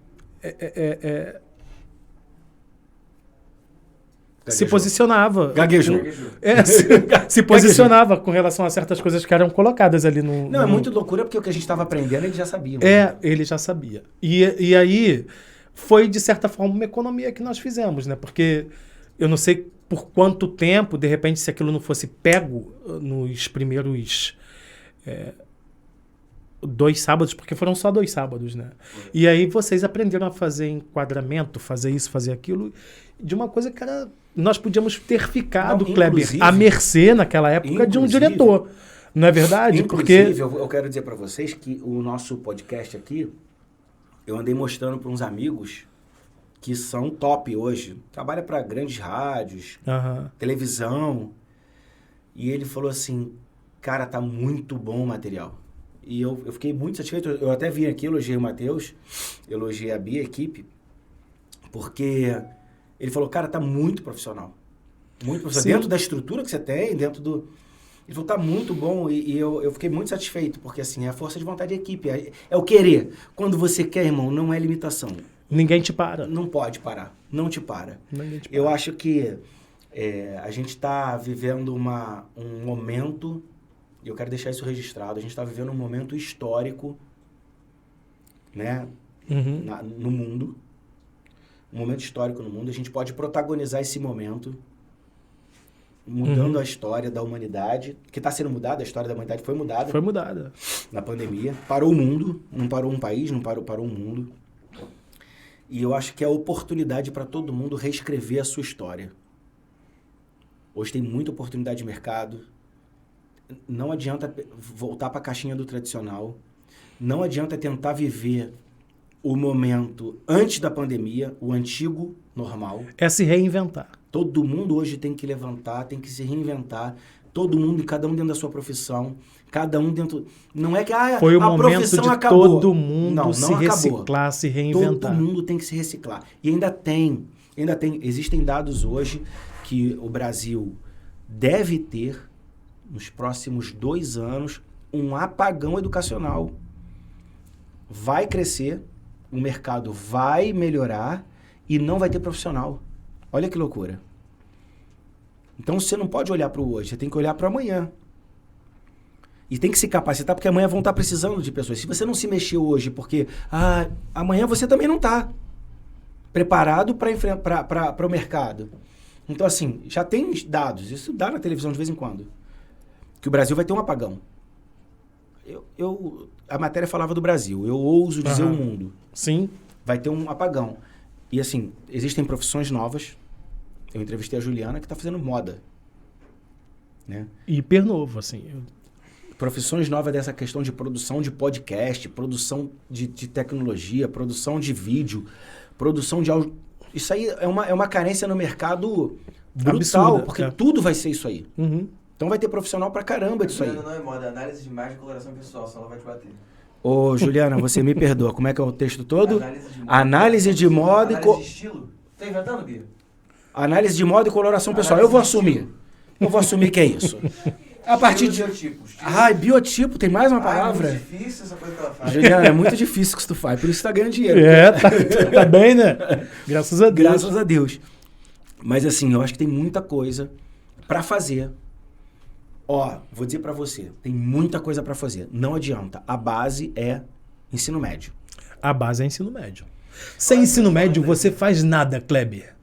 se posicionava. Gaguejou. Se posicionava com relação a certas coisas que eram colocadas ali no... Não, é muito loucura, porque o que a gente estava aprendendo, ele já sabia. Ele já sabia. E aí, foi, de certa forma, uma economia que nós fizemos, né? Porque eu não sei por quanto tempo, de repente, se aquilo não fosse pego nos primeiros 2 sábados, porque foram só 2 sábados, né? E aí vocês aprenderam a fazer enquadramento, fazer isso, fazer aquilo, de uma coisa que nós podíamos ter ficado, Kleber, à mercê naquela época de um diretor. Não é verdade? Inclusive, eu quero dizer para vocês que o nosso podcast aqui, eu andei mostrando para uns amigos que são top hoje. Trabalha para grandes rádios, televisão. E ele falou assim, cara, tá muito bom o material. E eu fiquei muito satisfeito. Eu até vim aqui, elogiei o Matheus, elogiei a Bia, a equipe, porque ele falou, cara, tá muito profissional. Muito profissional. Sim. Dentro da estrutura que você tem, dentro do... Ele falou, tá muito bom, e eu fiquei muito satisfeito, porque assim, é a força de vontade da equipe, é o querer. Quando você quer, irmão, não é limitação. Ninguém te para. Não pode parar, não te para. Ninguém te para. Eu acho que a gente está vivendo um momento, e eu quero deixar isso registrado, a gente está vivendo um momento histórico, né, no mundo, um momento histórico no mundo, a gente pode protagonizar esse momento, mudando a história da humanidade, que está sendo mudada, a história da humanidade foi mudada. Foi mudada. Na pandemia. Parou o mundo, não parou um país, não parou um mundo. E eu acho que é a oportunidade para todo mundo reescrever a sua história. Hoje tem muita oportunidade de mercado. Não adianta voltar para a caixinha do tradicional. Não adianta tentar viver o momento antes da pandemia, o antigo normal. É se reinventar. Todo mundo hoje tem que levantar, tem que se reinventar. Todo mundo, cada um dentro da sua profissão. Cada um dentro... Não é que foi o a momento profissão de acabou. Todo mundo não se acabou. Reciclar, se reinventar. Todo mundo tem que se reciclar. E ainda tem. Existem dados hoje que o Brasil deve ter, nos próximos 2 anos, um apagão educacional. Vai crescer, o mercado vai melhorar e não vai ter profissional. Olha que loucura. Então você não pode olhar para o hoje, você tem que olhar para amanhã. E tem que se capacitar, porque amanhã vão estar precisando de pessoas. Se você não se mexer hoje, porque amanhã você também não está preparado para o mercado. Então, assim, já tem dados, isso dá na televisão de vez em quando, que o Brasil vai ter um apagão. A matéria falava do Brasil, eu ouso dizer o mundo. Sim. Vai ter um apagão. E, assim, existem profissões novas. Eu entrevistei a Juliana, que está fazendo moda. Né? Hiper novo, assim. Profissões novas dessa questão de produção de podcast, produção de tecnologia, produção de vídeo, produção de áudio. Isso aí é uma carência no mercado brutal, absurda, porque tudo vai ser isso aí. Então vai ter profissional pra caramba disso aí. Não é moda, análise de imagem e coloração pessoal, só ela vai te bater. Ô, Juliana, você me perdoa. Como é que é o texto todo? Análise de moda e... Análise de estilo? Tá inventando, Bia? Análise de moda e coloração pessoal. Eu vou assumir. Eu vou assumir que é isso. A partir de... Biotipo. Biotipo. Tem mais uma palavra? É muito difícil essa coisa que ela faz. Juliana, é muito difícil que tu faz. Por isso tu tá ganhando dinheiro. Tá bem, né? Graças a Deus. Graças a Deus. Mas assim, eu acho que tem muita coisa pra fazer. Vou dizer pra você. Tem muita coisa pra fazer. Não adianta. A base é ensino médio. A base é ensino médio. Sem ensino médio, você faz nada, Kleber.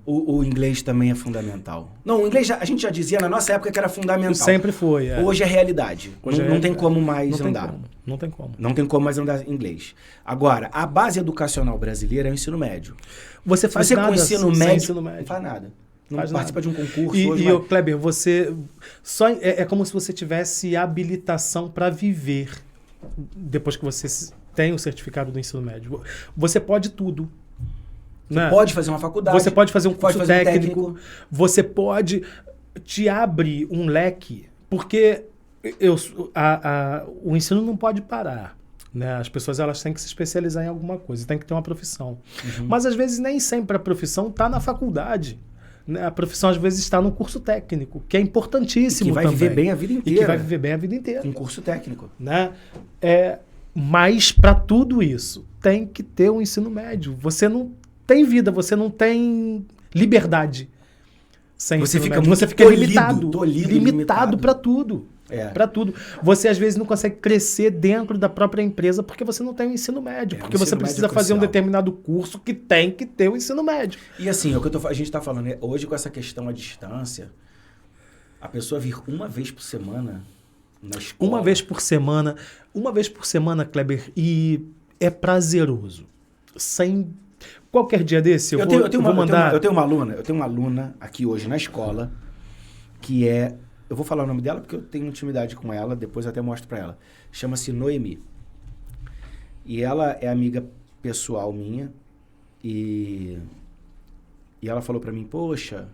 O inglês também é fundamental. Não, o inglês a gente já dizia na nossa época que era fundamental. Sempre foi. Hoje é realidade. Não tem como mais andar. Não tem como. Não tem como mais andar em inglês. Agora, a base educacional brasileira é o ensino médio. Você faz nada com ensino médio, não faz nada. Não faz participa nada. de um concurso. Kleber, você... É como se você tivesse habilitação para viver depois que você tem o certificado do ensino médio. Você pode tudo. Você pode fazer uma faculdade. Você pode fazer um curso técnico. Você pode... Te abre um leque. Porque o ensino não pode parar. Né? As pessoas elas têm que se especializar em alguma coisa. Tem que ter uma profissão. Mas, às vezes, nem sempre a profissão está na faculdade. Né? A profissão, às vezes, está no curso técnico, que é importantíssimo também. E que vai viver bem a vida inteira. E que vai viver bem a vida inteira. Um curso técnico. Né? Mas, para tudo isso, tem que ter um ensino médio. Você não tem vida, você não tem liberdade. Sem você ensino fica médio. muito Você fica limitado para tudo. Para tudo. Você, às vezes, não consegue crescer dentro da própria empresa porque você não tem o ensino médio. Porque você precisa fazer um determinado curso que tem que ter o ensino médio. E assim, a gente está falando, né? Hoje com essa questão à distância, a pessoa vir uma vez por semana na escola... Uma vez por semana, Kleber, e é prazeroso. Sem... Qualquer dia desse, eu vou mandar... Eu tenho uma aluna aqui hoje na escola, que é... Eu vou falar o nome dela porque eu tenho intimidade com ela, depois eu até mostro pra ela. Chama-se Noemi. E ela é amiga pessoal minha. E ela falou pra mim, poxa,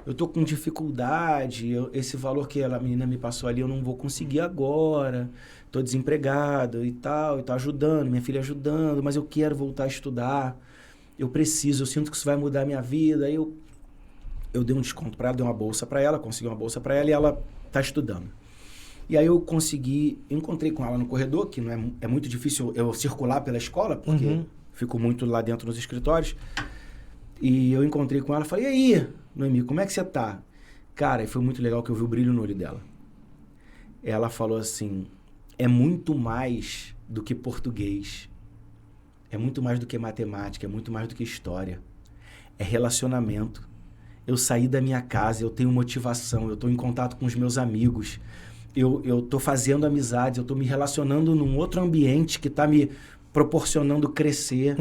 eu tô com dificuldade, esse valor que a menina me passou ali eu não vou conseguir agora. Tô desempregado e tal, e tá ajudando, minha filha ajudando, mas eu quero voltar a estudar. Eu sinto que isso vai mudar a minha vida. Aí eu dei um desconto para ela, dei uma bolsa para ela, consegui uma bolsa para ela e ela tá estudando. E aí eu encontrei com ela no corredor, que não é muito difícil eu circular pela escola, porque fico muito lá dentro nos escritórios. E eu encontrei com ela e falei, e aí, Noemi, como é que você tá? Cara, e foi muito legal que eu vi o brilho no olho dela. Ela falou assim, é muito mais do que português, é muito mais do que matemática, é muito mais do que história, é relacionamento. Eu saí da minha casa, eu tenho motivação, eu estou em contato com os meus amigos, eu estou fazendo amizades, eu estou me relacionando num outro ambiente que está me proporcionando crescer.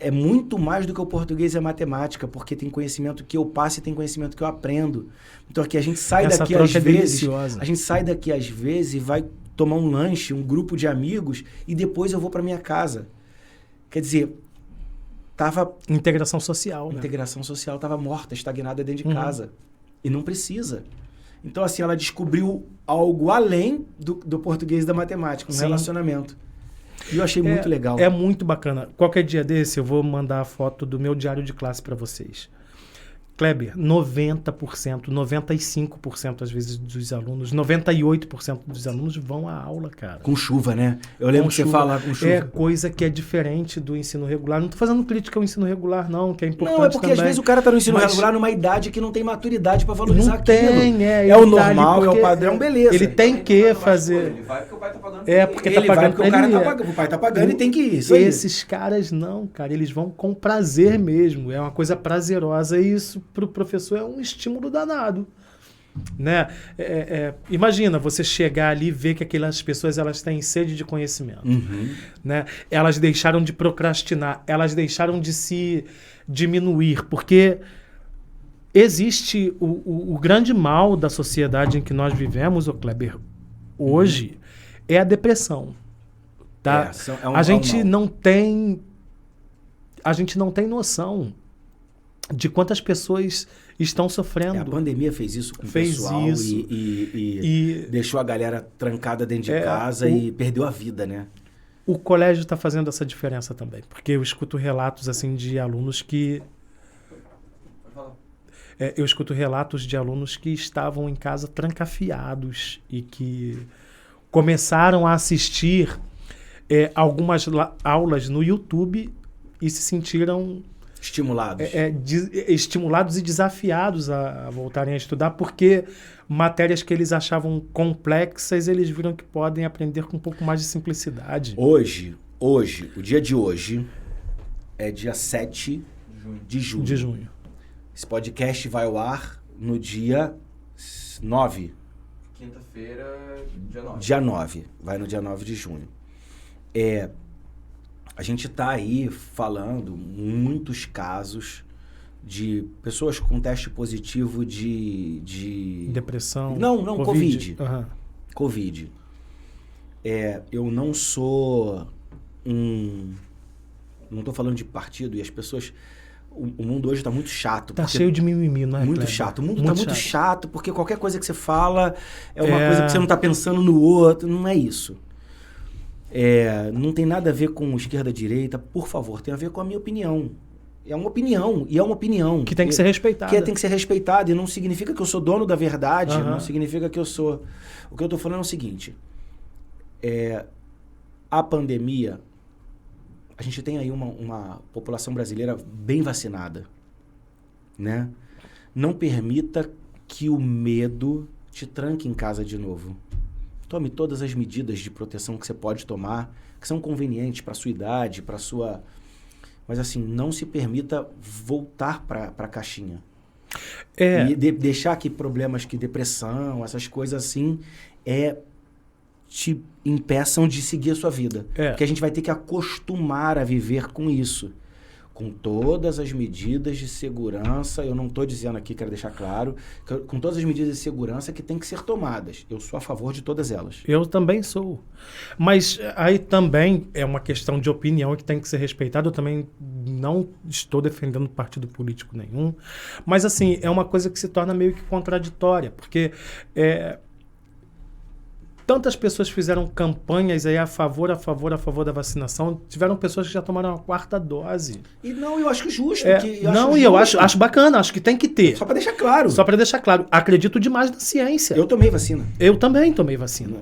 É muito mais do que o português e a matemática, porque tem conhecimento que eu passo e tem conhecimento que eu aprendo. Então aqui a gente sai daqui às vezes, e vai tomar um lanche, um grupo de amigos, e depois eu vou para minha casa. Quer dizer... Integração social, né? Integração social estava morta, estagnada dentro de casa. E não precisa. Então, assim, ela descobriu algo além do português e da matemática, um relacionamento. E eu achei muito legal. É muito bacana. Qualquer dia desse, eu vou mandar a foto do meu diário de classe para vocês. Kleber, 90%, 95% às vezes dos alunos, 98% dos alunos vão à aula, cara. Com chuva, né? Eu lembro que você fala com chuva. É coisa que é diferente do ensino regular. Não tô fazendo crítica ao ensino regular, não, que é importante. Não, é porque também. Às vezes o cara tá no ensino regular numa idade que não tem maturidade para valorizar não aquilo. Tem, é o normal, é o padrão, beleza. Ele tem que fazer. Ele vai porque o pai tá pagando. Porque ele tá pagando vai porque o pai tá pagando e tem que ir. Isso aí. Esses caras não, cara, eles vão com prazer mesmo. É uma coisa prazerosa e isso pro professor é um estímulo danado, né? Imagina você chegar ali e ver que aquelas pessoas elas têm sede de conhecimento, né? Elas deixaram de procrastinar, elas deixaram de se diminuir, porque existe o grande mal da sociedade em que nós vivemos, Kleber, hoje, é a depressão, tá? A gente não tem noção de quantas pessoas estão sofrendo. A pandemia fez isso com o pessoal e deixou a galera trancada dentro de casa e perdeu a vida, né? O colégio está fazendo essa diferença também, porque eu escuto relatos assim de alunos que... eu escuto relatos de alunos que estavam em casa trancafiados e que começaram a assistir algumas aulas no YouTube e se sentiram... estimulados e desafiados a voltarem a estudar, porque matérias que eles achavam complexas, eles viram que podem aprender com um pouco mais de simplicidade. Hoje, o dia de hoje é dia 7 de junho. Esse podcast vai ao ar no dia 9. Quinta-feira, dia 9. Dia 9. Vai no dia 9 de junho. A gente está aí falando muitos casos de pessoas com teste positivo de... Depressão? Não, Covid. Uhum. Covid. Eu não sou não estou falando de partido e as pessoas... O mundo hoje está muito chato. Está cheio de mimimi, não é? Muito Kleber? chato. O mundo está muito chato porque qualquer coisa que você fala é uma coisa que você não está pensando no outro. Não é isso. Não tem nada a ver com esquerda-direita, por favor, tem a ver com a minha opinião. É uma opinião, e é uma opinião. Que tem que ser respeitada. Que tem que ser respeitada, e não significa que eu sou dono da verdade, não significa que eu sou... O que eu estou falando é o seguinte, a pandemia, a gente tem aí uma população brasileira bem vacinada, né? Não permita que o medo te tranque em casa de novo. Tome todas as medidas de proteção que você pode tomar, que são convenientes para sua idade, para sua... Mas assim, não se permita voltar para a caixinha. E deixar que problemas que depressão, essas coisas assim, te impeçam de seguir a sua vida. Porque a gente vai ter que acostumar a viver com isso. Com todas as medidas de segurança, eu não estou dizendo aqui, quero deixar claro, com todas as medidas de segurança que têm que ser tomadas. Eu sou a favor de todas elas. Eu também sou. Mas aí também é uma questão de opinião que tem que ser respeitada. Eu também não estou defendendo partido político nenhum. Mas assim, é uma coisa que se torna meio que contraditória, porque... tantas pessoas fizeram campanhas aí a favor da vacinação. Tiveram pessoas que já tomaram a 4ª dose. E não, eu acho justo. Eu acho bacana, acho que tem que ter. Só para deixar claro. Só para deixar claro. Acredito demais na ciência. Eu tomei vacina. Eu também tomei vacina.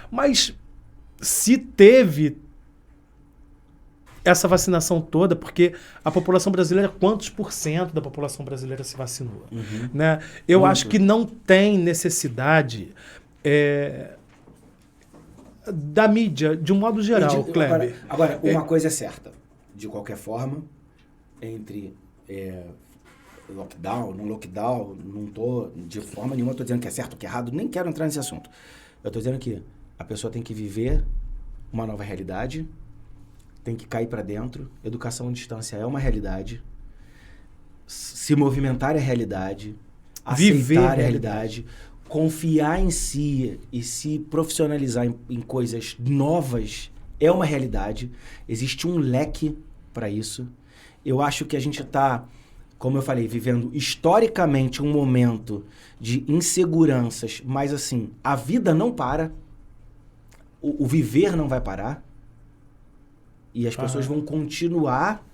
Mas se teve essa vacinação toda, porque a população brasileira, quantos % da população brasileira se vacinou? Né? Eu acho que não tem necessidade... da mídia, de um modo geral, Kleber. Agora, uma coisa é certa. De qualquer forma, entre lockdown, não tô, de forma nenhuma, estou dizendo que é certo ou que é errado, nem quero entrar nesse assunto. Eu estou dizendo que a pessoa tem que viver uma nova realidade, tem que cair para dentro. Educação à distância é uma realidade. Se movimentar é realidade. Aceitar é realidade. Confiar em si e se profissionalizar em coisas novas é uma realidade. Existe um leque para isso. Eu acho que a gente está, como eu falei, vivendo historicamente um momento de inseguranças, mas assim, a vida não para, o viver não vai parar e as pessoas vão continuar,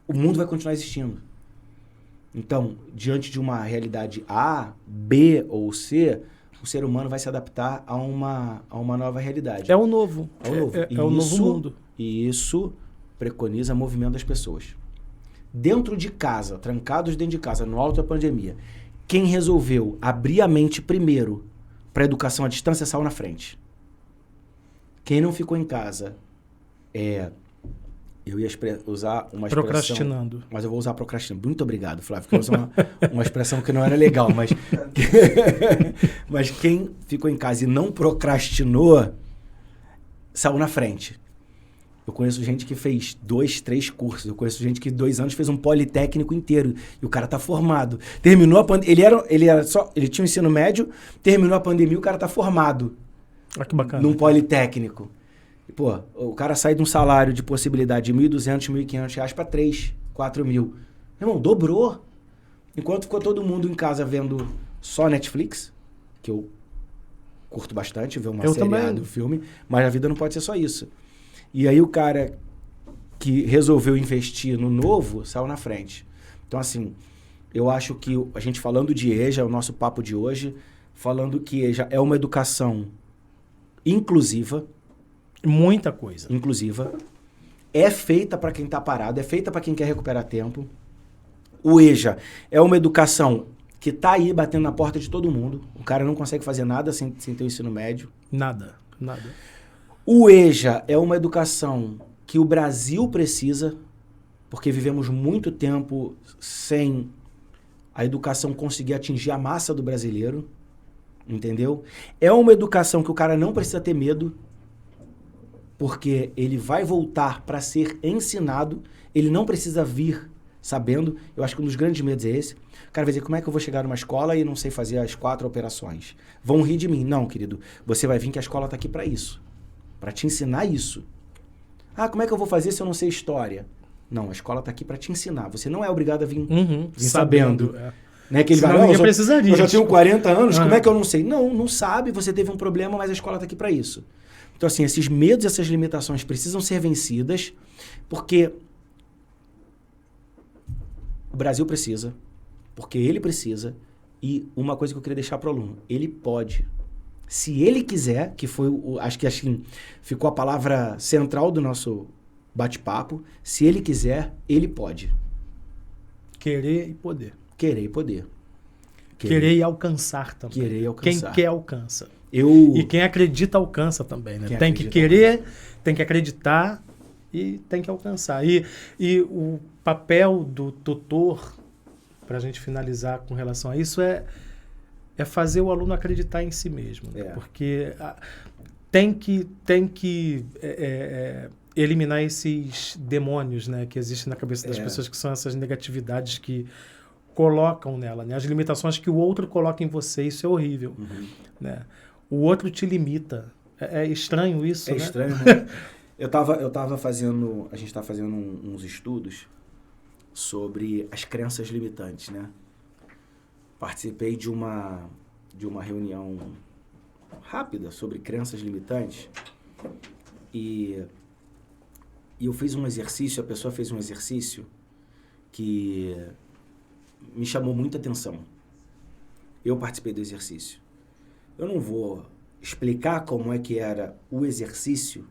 o mundo vai continuar existindo. Então, diante de uma realidade A, B ou C, o ser humano vai se adaptar a uma nova realidade. É o novo. É o novo mundo. E isso preconiza o movimento das pessoas. Dentro de casa, trancados dentro de casa, no alto da pandemia, quem resolveu abrir a mente primeiro para a educação à distância saiu na frente. Quem não ficou em casa eu ia usar uma expressão... Procrastinando. Mas eu vou usar procrastinando. Muito obrigado, Flávio, porque eu usar uma expressão que não era legal, mas... mas quem ficou em casa e não procrastinou, saiu na frente. Eu conheço gente que fez 2, 3 cursos. Eu conheço gente que 2 anos fez um politécnico inteiro. E o cara tá formado. Terminou a pandemia... Ele tinha um ensino médio, terminou a pandemia, o cara tá formado. Ah, que bacana. Num politécnico. Pô, o cara sai de um salário de possibilidade de R$1.200, R$1.500 para 3, 4 mil. Irmão, dobrou. Enquanto ficou todo mundo em casa vendo só Netflix, que eu curto bastante, ver uma série do filme, mas a vida não pode ser só isso. E aí o cara que resolveu investir no novo saiu na frente. Então, assim, eu acho que a gente falando de EJA, o nosso papo de hoje, falando que EJA é uma educação inclusiva. Muita coisa. Inclusiva. É feita para quem está parado, é feita para quem quer recuperar tempo. O EJA é uma educação que está aí batendo na porta de todo mundo. O cara não consegue fazer nada sem ter o ensino médio. Nada. O EJA é uma educação que o Brasil precisa, porque vivemos muito tempo sem a educação conseguir atingir a massa do brasileiro. Entendeu? É uma educação que o cara não precisa ter medo, porque ele vai voltar para ser ensinado, ele não precisa vir sabendo. Eu acho que um dos grandes medos é esse. O cara vai dizer, como é que eu vou chegar numa escola e não sei fazer as 4 operações? Vão rir de mim. Não, querido, você vai vir que a escola está aqui para isso, para te ensinar isso. Ah, como é que eu vou fazer se eu não sei história? Não, a escola está aqui para te ensinar. Você não é obrigado a vir sabendo. Né? Que ele vai, ninguém precisaria. Eu já tenho 40 anos, como é que eu não sei? Não sabe, você teve um problema, mas a escola está aqui para isso. Então, assim, esses medos, essas limitações precisam ser vencidas, porque o Brasil precisa, porque ele precisa, e uma coisa que eu queria deixar para o aluno, ele pode. Se ele quiser, que foi, acho que assim, ficou a palavra central do nosso bate-papo, se ele quiser, ele pode. Querer e poder. Querer e poder. Querer e alcançar também. Querer e alcançar. Quem quer, alcança. E quem acredita, alcança também, né? Tem que querer, tem que acreditar e tem que alcançar. E o papel do tutor, para a gente finalizar com relação a isso, é fazer o aluno acreditar em si mesmo. Né? Porque tem que eliminar esses demônios, né, que existem na cabeça das pessoas, que são essas negatividades que colocam nela, né? As limitações que o outro coloca em você, isso é horrível. Né? O outro te limita. É estranho isso, né? É estranho, né? A gente está fazendo uns estudos sobre as crenças limitantes, né? Participei de uma reunião rápida sobre crenças limitantes e eu fiz um exercício, a pessoa fez um exercício que me chamou muita atenção. Eu participei do exercício. Eu não vou explicar como é que era o exercício,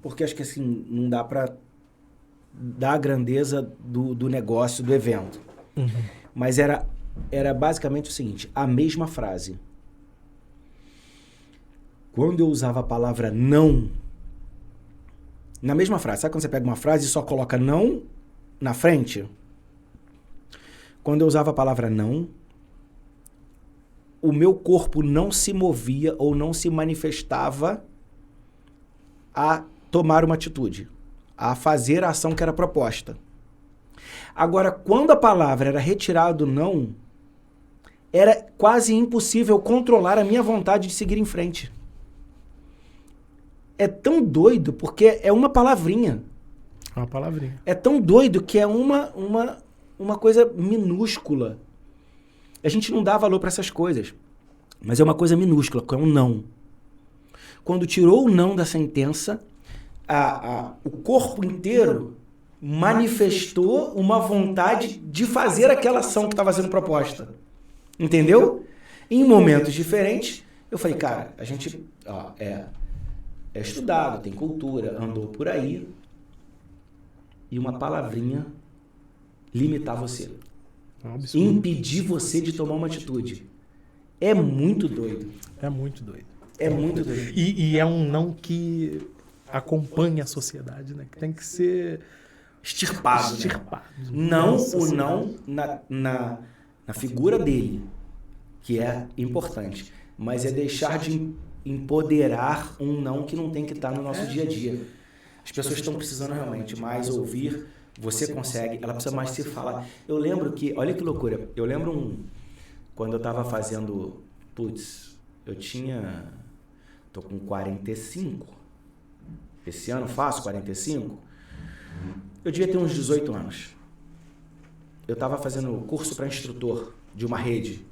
porque acho que assim não dá para dar a grandeza do negócio, do evento. Mas era basicamente o seguinte, a mesma frase. Quando eu usava a palavra não, na mesma frase, sabe quando você pega uma frase e só coloca não na frente? Quando eu usava a palavra não, o meu corpo não se movia ou não se manifestava a tomar uma atitude, a fazer a ação que era proposta. Agora, quando a palavra era retirada do não, era quase impossível controlar a minha vontade de seguir em frente. É tão doido, porque é uma palavrinha. É uma palavrinha. É tão doido que é uma coisa minúscula. A gente não dá valor para essas coisas. Mas é uma coisa minúscula, que é um não. Quando tirou o não da sentença, o corpo inteiro manifestou uma vontade de fazer aquela ação que estava sendo proposta. Entendeu? Em momentos diferentes, eu falei, cara, a gente é estudado, tem cultura, andou por aí, e uma palavrinha limitar você. Impedir você de tomar uma atitude. É muito doido. É muito doido. É muito doido. E é um não que acompanha a sociedade, né? Que tem que ser extirpado. Não o não na figura dele, que é importante, mas é deixar de empoderar um não que não tem que estar no nosso dia a dia. As pessoas estão precisando realmente mais ouvir. Você consegue, ela precisa mais se falar. Eu lembro que, olha que loucura, eu lembro quando eu estava fazendo, tô com 45, esse ano faço 45, eu devia ter uns 18 anos. Eu estava fazendo curso para instrutor de uma rede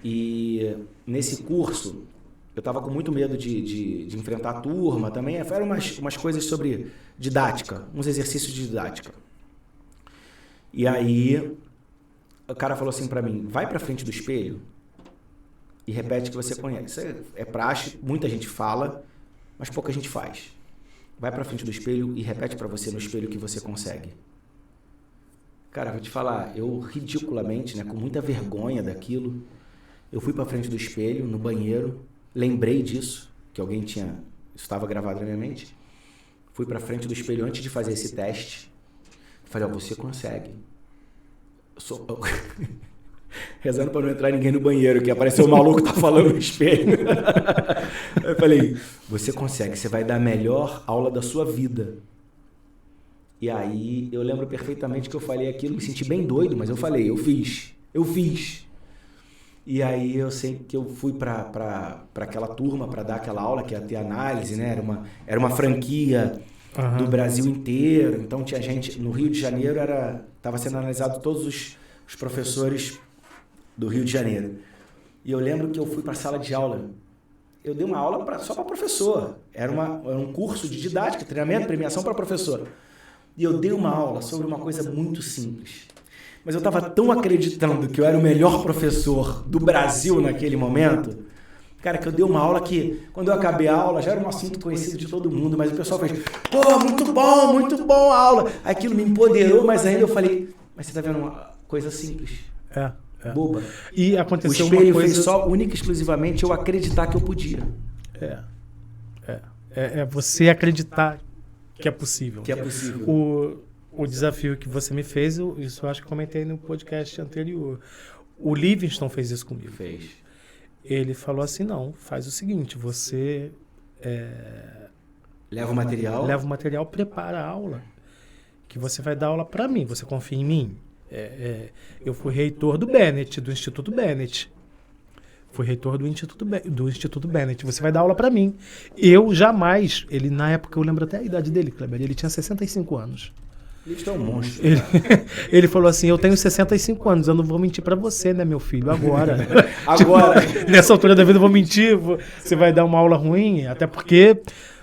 e nesse curso eu estava com muito medo de enfrentar a turma também. Eram umas coisas sobre didática, uns exercícios de didática. E aí, o cara falou assim para mim, vai para frente do espelho e repete o que você conhece. Isso é praxe, muita gente fala, mas pouca gente faz. Vai para frente do espelho e repete para você no espelho que você consegue. Cara, vou te falar, eu ridiculamente, né, com muita vergonha daquilo, eu fui para frente do espelho, no banheiro, lembrei disso, que alguém estava gravado na minha mente. Fui para frente do espelho antes de fazer esse teste. Falei, você consegue. Rezando para não entrar ninguém no banheiro, que apareceu o maluco que tá falando no espelho. Eu falei, você consegue, você vai dar a melhor aula da sua vida. E aí, eu lembro perfeitamente que eu falei aquilo, me senti bem doido, mas eu falei, eu fiz. E aí eu sei que eu fui para aquela turma para dar aquela aula que ia ter análise, né? Era uma franquia do Brasil inteiro. Então tinha gente no Rio de Janeiro, estava sendo analisado todos os professores do Rio de Janeiro. E eu lembro que eu fui para a sala de aula. Eu dei uma aula só para professor. Era um curso de didática, treinamento, premiação para professor. E eu dei uma aula sobre uma coisa muito simples. Mas eu estava tão acreditando que eu era o melhor professor do Brasil naquele momento, cara, que eu dei uma aula que, quando eu acabei a aula, já era um assunto conhecido de todo mundo, mas o pessoal fez, muito bom a aula. Aquilo me empoderou, mas ainda eu falei, mas você está vendo uma coisa simples. Boba. E O aconteceu espelho uma coisa... fez só, única e exclusivamente, eu acreditar que eu podia. É você acreditar que é possível. Que é possível. O desafio que você me fez, isso eu acho que comentei no podcast anterior. O Livingston fez isso comigo. Fez. Ele falou assim, não, faz o seguinte, você Leva o material. Prepara a aula, que você vai dar aula para mim, você confia em mim? Eu fui reitor do Bennett, do Instituto Bennett. Fui reitor do Instituto Bennett. Você vai dar aula para mim. Eu jamais... Ele, na época, eu lembro até a idade dele, Kleber. Ele tinha 65 anos. Ele é um monstro. Ele falou assim, eu tenho 65 anos, eu não vou mentir para você, né, meu filho? Agora. Agora. Tipo, nessa altura da vida eu vou mentir. Você vai dar uma aula ruim, até porque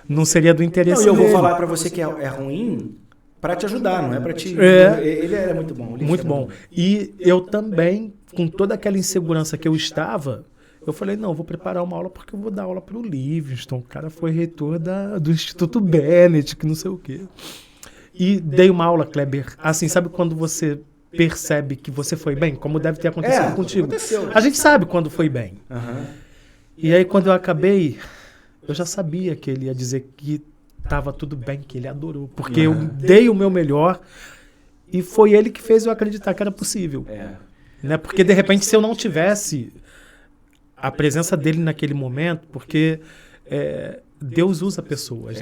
não seria do interesse Não, eu vou dele. falar para você que é ruim para te ajudar, não é para te... Ele era muito bom. Muito bom. E eu também, com toda aquela insegurança que eu estava... Eu falei, não, vou preparar uma aula porque eu vou dar aula para o Livingston. O cara foi reitor do Instituto Bennett, que não sei o quê. E dei uma aula, Kleber. Assim, sabe quando você percebe que você foi bem? Como deve ter acontecido contigo. Aconteceu. A gente sabe quando foi bem. Uhum. E aí, quando eu acabei, eu já sabia que ele ia dizer que estava tudo bem, que ele adorou. Porque eu dei o meu melhor e foi ele que fez eu acreditar que era possível. Né? Porque, de repente, se eu não tivesse... a presença dele naquele momento, porque Deus usa pessoas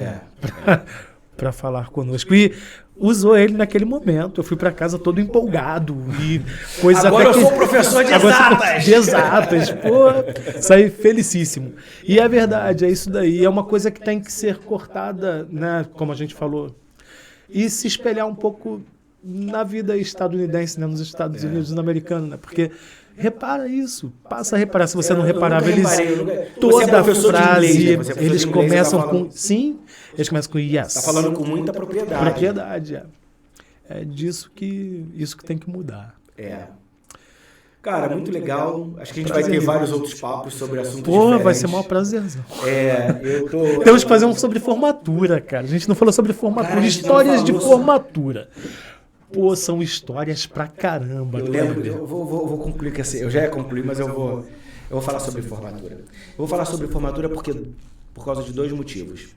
para falar conosco. E usou ele naquele momento. Eu fui para casa todo empolgado. E coisas Agora até eu sou professor de exatas! De exatas. Pô, saí felicíssimo. E é verdade, é isso daí. É uma coisa que tem que ser cortada, né, como a gente falou. E se espelhar um pouco na vida estadunidense, né, nos Estados Unidos americanos, né? Porque repara isso, passa a reparar. Se você não reparava, eles toda a frase, eles começam com sim, eles começam com yes. Tá falando com muita propriedade. Propriedade, é disso que isso que tem que mudar. Cara, muito legal. Acho que a gente vai ter vários outros papos sobre assuntos Pô, diferentes. vai ser o maior prazerzão. Eu tô... Temos que fazer um sobre formatura, cara. A gente não falou sobre formatura, Cara, a gente histórias não de falou formatura. Pô, são histórias pra caramba. Eu lembro, eu vou concluir que assim, eu já ia concluir, mas eu vou falar sobre formatura. Eu vou falar sobre formatura por causa de dois motivos.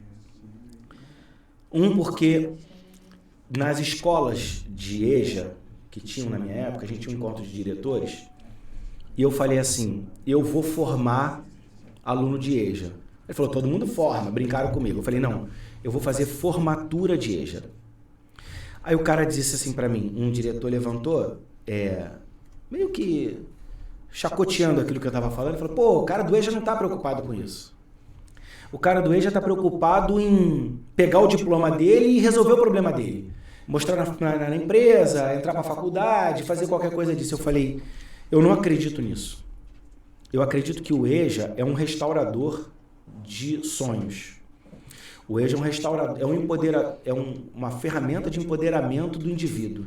Um, porque nas escolas de EJA, que tinham na minha época, a gente tinha um encontro de diretores, e eu falei assim, eu vou formar aluno de EJA. Ele falou, todo mundo forma, brincaram comigo. Eu falei, não, eu vou fazer formatura de EJA. Aí o cara disse assim pra mim, um diretor levantou, meio que chacoteando aquilo que eu tava falando, ele falou, pô, o cara do EJA não tá preocupado com isso. O cara do EJA tá preocupado em pegar o diploma dele e resolver o problema dele. Mostrar na empresa, entrar pra faculdade, fazer qualquer coisa disso. Eu falei, eu não acredito nisso. Eu acredito que o EJA é um restaurador de sonhos. O EJA é um restaurador, uma ferramenta de empoderamento do indivíduo.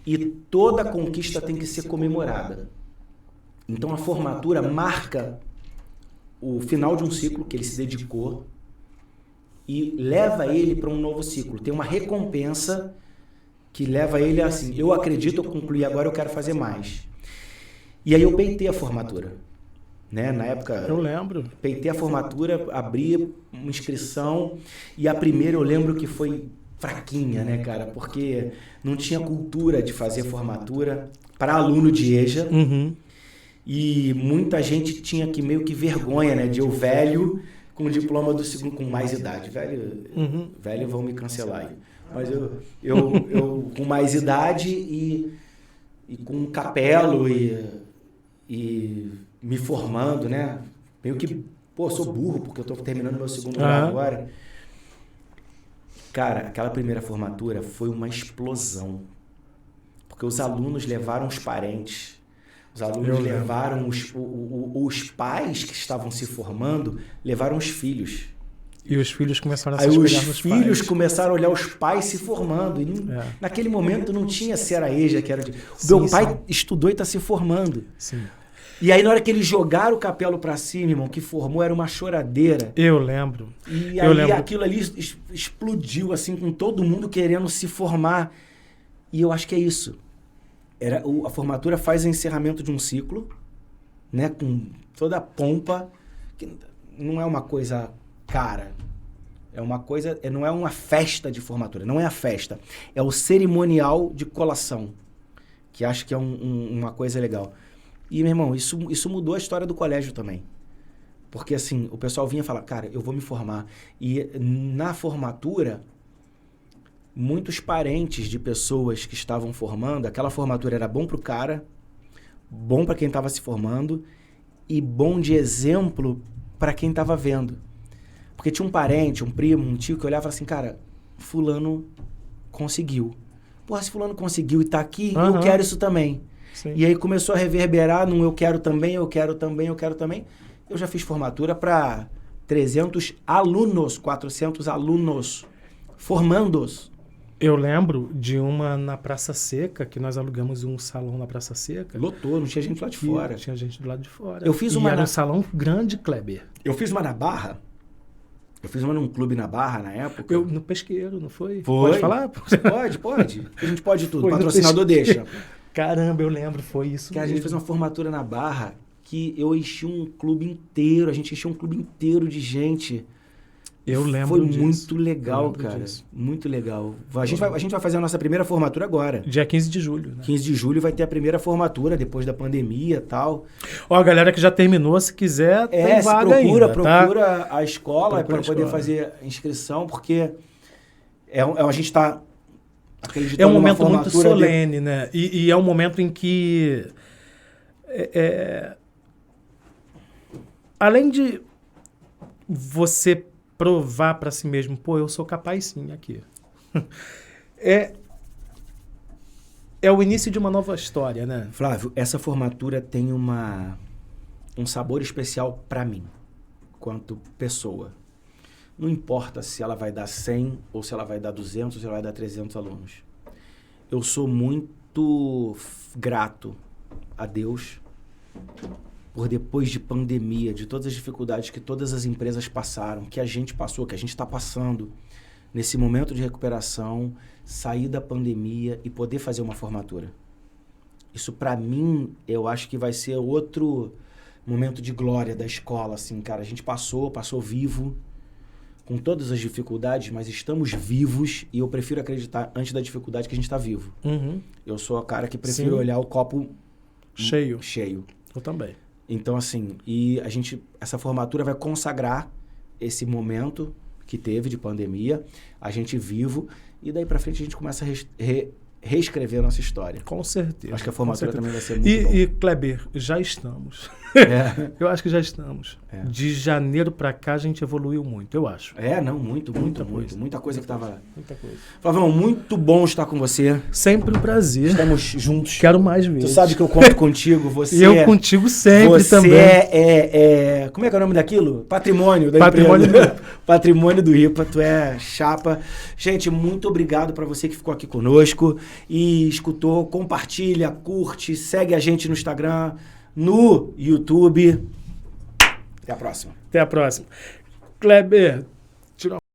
E toda conquista tem que ser comemorada. Então a formatura marca o final de um ciclo que ele se dedicou e leva ele para um novo ciclo. Tem uma recompensa que leva ele assim, eu acredito, eu concluí, agora eu quero fazer mais. E aí eu peitei a formatura. Né? Na época, eu lembro. Peitei a formatura, abri uma inscrição e a primeira eu lembro que foi fraquinha, né, cara? Porque não tinha cultura de fazer formatura para aluno de EJA. Uhum. E muita gente tinha que meio que vergonha, né? De eu velho com o diploma do segundo, com mais idade. Velho vão me cancelar aí. Mas eu com mais idade e com um capelo e me formando, né? Meio que, pô, sou burro porque eu tô terminando meu segundo grau agora. Cara, aquela primeira formatura foi uma explosão. Porque os alunos levaram os parentes, os alunos levaram os pais que estavam se formando, levaram os filhos. E os filhos começaram a se espelhar nos pais. Os filhos começaram a olhar os pais se formando. E naquele momento não tinha se era EJA, que era de... Meu pai estudou e está se formando. Sim. E aí, na hora que eles jogaram o capelo pra cima, irmão, que formou, era uma choradeira. Eu lembro. E aí aquilo ali explodiu, assim, com todo mundo querendo se formar. E eu acho que é isso. A formatura faz o encerramento de um ciclo, né? Com toda a pompa, que não é uma coisa cara. É uma coisa, não é uma festa de formatura, não é a festa. É o cerimonial de colação, que acho que é uma coisa legal. E, meu irmão, isso mudou a história do colégio também. Porque, assim, o pessoal vinha falar, cara, eu vou me formar. E na formatura, muitos parentes de pessoas que estavam formando, aquela formatura era bom pro cara, bom para quem estava se formando e bom de exemplo para quem estava vendo. Porque tinha um parente, um primo, um tio que olhava assim, cara, fulano conseguiu. Porra, se fulano conseguiu e tá aqui, eu quero isso também. Sim. E aí começou a reverberar num eu quero também, eu quero também, eu quero também. Eu já fiz formatura para 300 alunos, 400 alunos, formandos. Eu lembro de uma na Praça Seca, que nós alugamos um salão na Praça Seca. Lotou, não tinha gente lá de fora. Tinha gente do lado de fora. Eu fiz uma era um salão grande, Kleber. Eu fiz uma na Barra. Eu fiz uma num clube na Barra, na época. No Pesqueiro, não foi? Foi. Pode falar? Pode. A gente pode tudo. Foi no Patrocinador deixa. Caramba, eu lembro, foi isso Que a gente fez uma formatura na Barra que eu enchi um clube inteiro. A gente encheu um clube inteiro de gente. Eu lembro Foi disso. muito legal, cara. Disso. Muito legal. A gente vai fazer a nossa primeira formatura agora. Dia 15 de julho, né? 15 de julho vai ter a primeira formatura, depois da pandemia e tal. Ó, a galera que já terminou, se quiser, tem vaga ainda, procura a escola Procura para poder fazer a inscrição, porque a gente está acreditando é um momento numa muito formatura solene, né? E é um momento em que... além de você provar para si mesmo, pô, eu sou capaz sim aqui. É o início de uma nova história, né? Flávio, essa formatura tem um sabor especial para mim, quanto pessoa. Não importa se ela vai dar 100, ou se ela vai dar 200, ou se ela vai dar 300 alunos. Eu sou muito grato a Deus por depois de pandemia, de todas as dificuldades que todas as empresas passaram, que a gente passou, que a gente está passando, nesse momento de recuperação, sair da pandemia e poder fazer uma formatura. Isso, para mim, eu acho que vai ser outro momento de glória da escola, assim, cara. A gente passou vivo, com todas as dificuldades, mas estamos vivos e eu prefiro acreditar, antes da dificuldade, que a gente está vivo. Uhum. Eu sou a cara que prefiro olhar o copo cheio. Eu também. Então, assim, essa formatura vai consagrar esse momento que teve de pandemia, a gente vivo, e daí pra frente a gente começa a reescrever a nossa história. Com certeza. Acho que a formatura também vai ser muito bom. E, Kleber, já estamos. Eu acho que já estamos. De janeiro pra cá a gente evoluiu muito, eu acho. Muito. Muita coisa que tava... Muita coisa. Flavião, muito bom estar com você. Sempre um prazer. Estamos juntos. Quero mais vezes. Tu sabe que eu conto contigo. Você e eu contigo sempre também. Você como é que é o nome daquilo? Patrimônio da empresa. Patrimônio do IPA. Tu é chapa. Gente, muito obrigado para você que ficou aqui conosco e escutou. Compartilha, curte, segue a gente no Instagram, no YouTube. Até a próxima. Até a próxima. Kleber,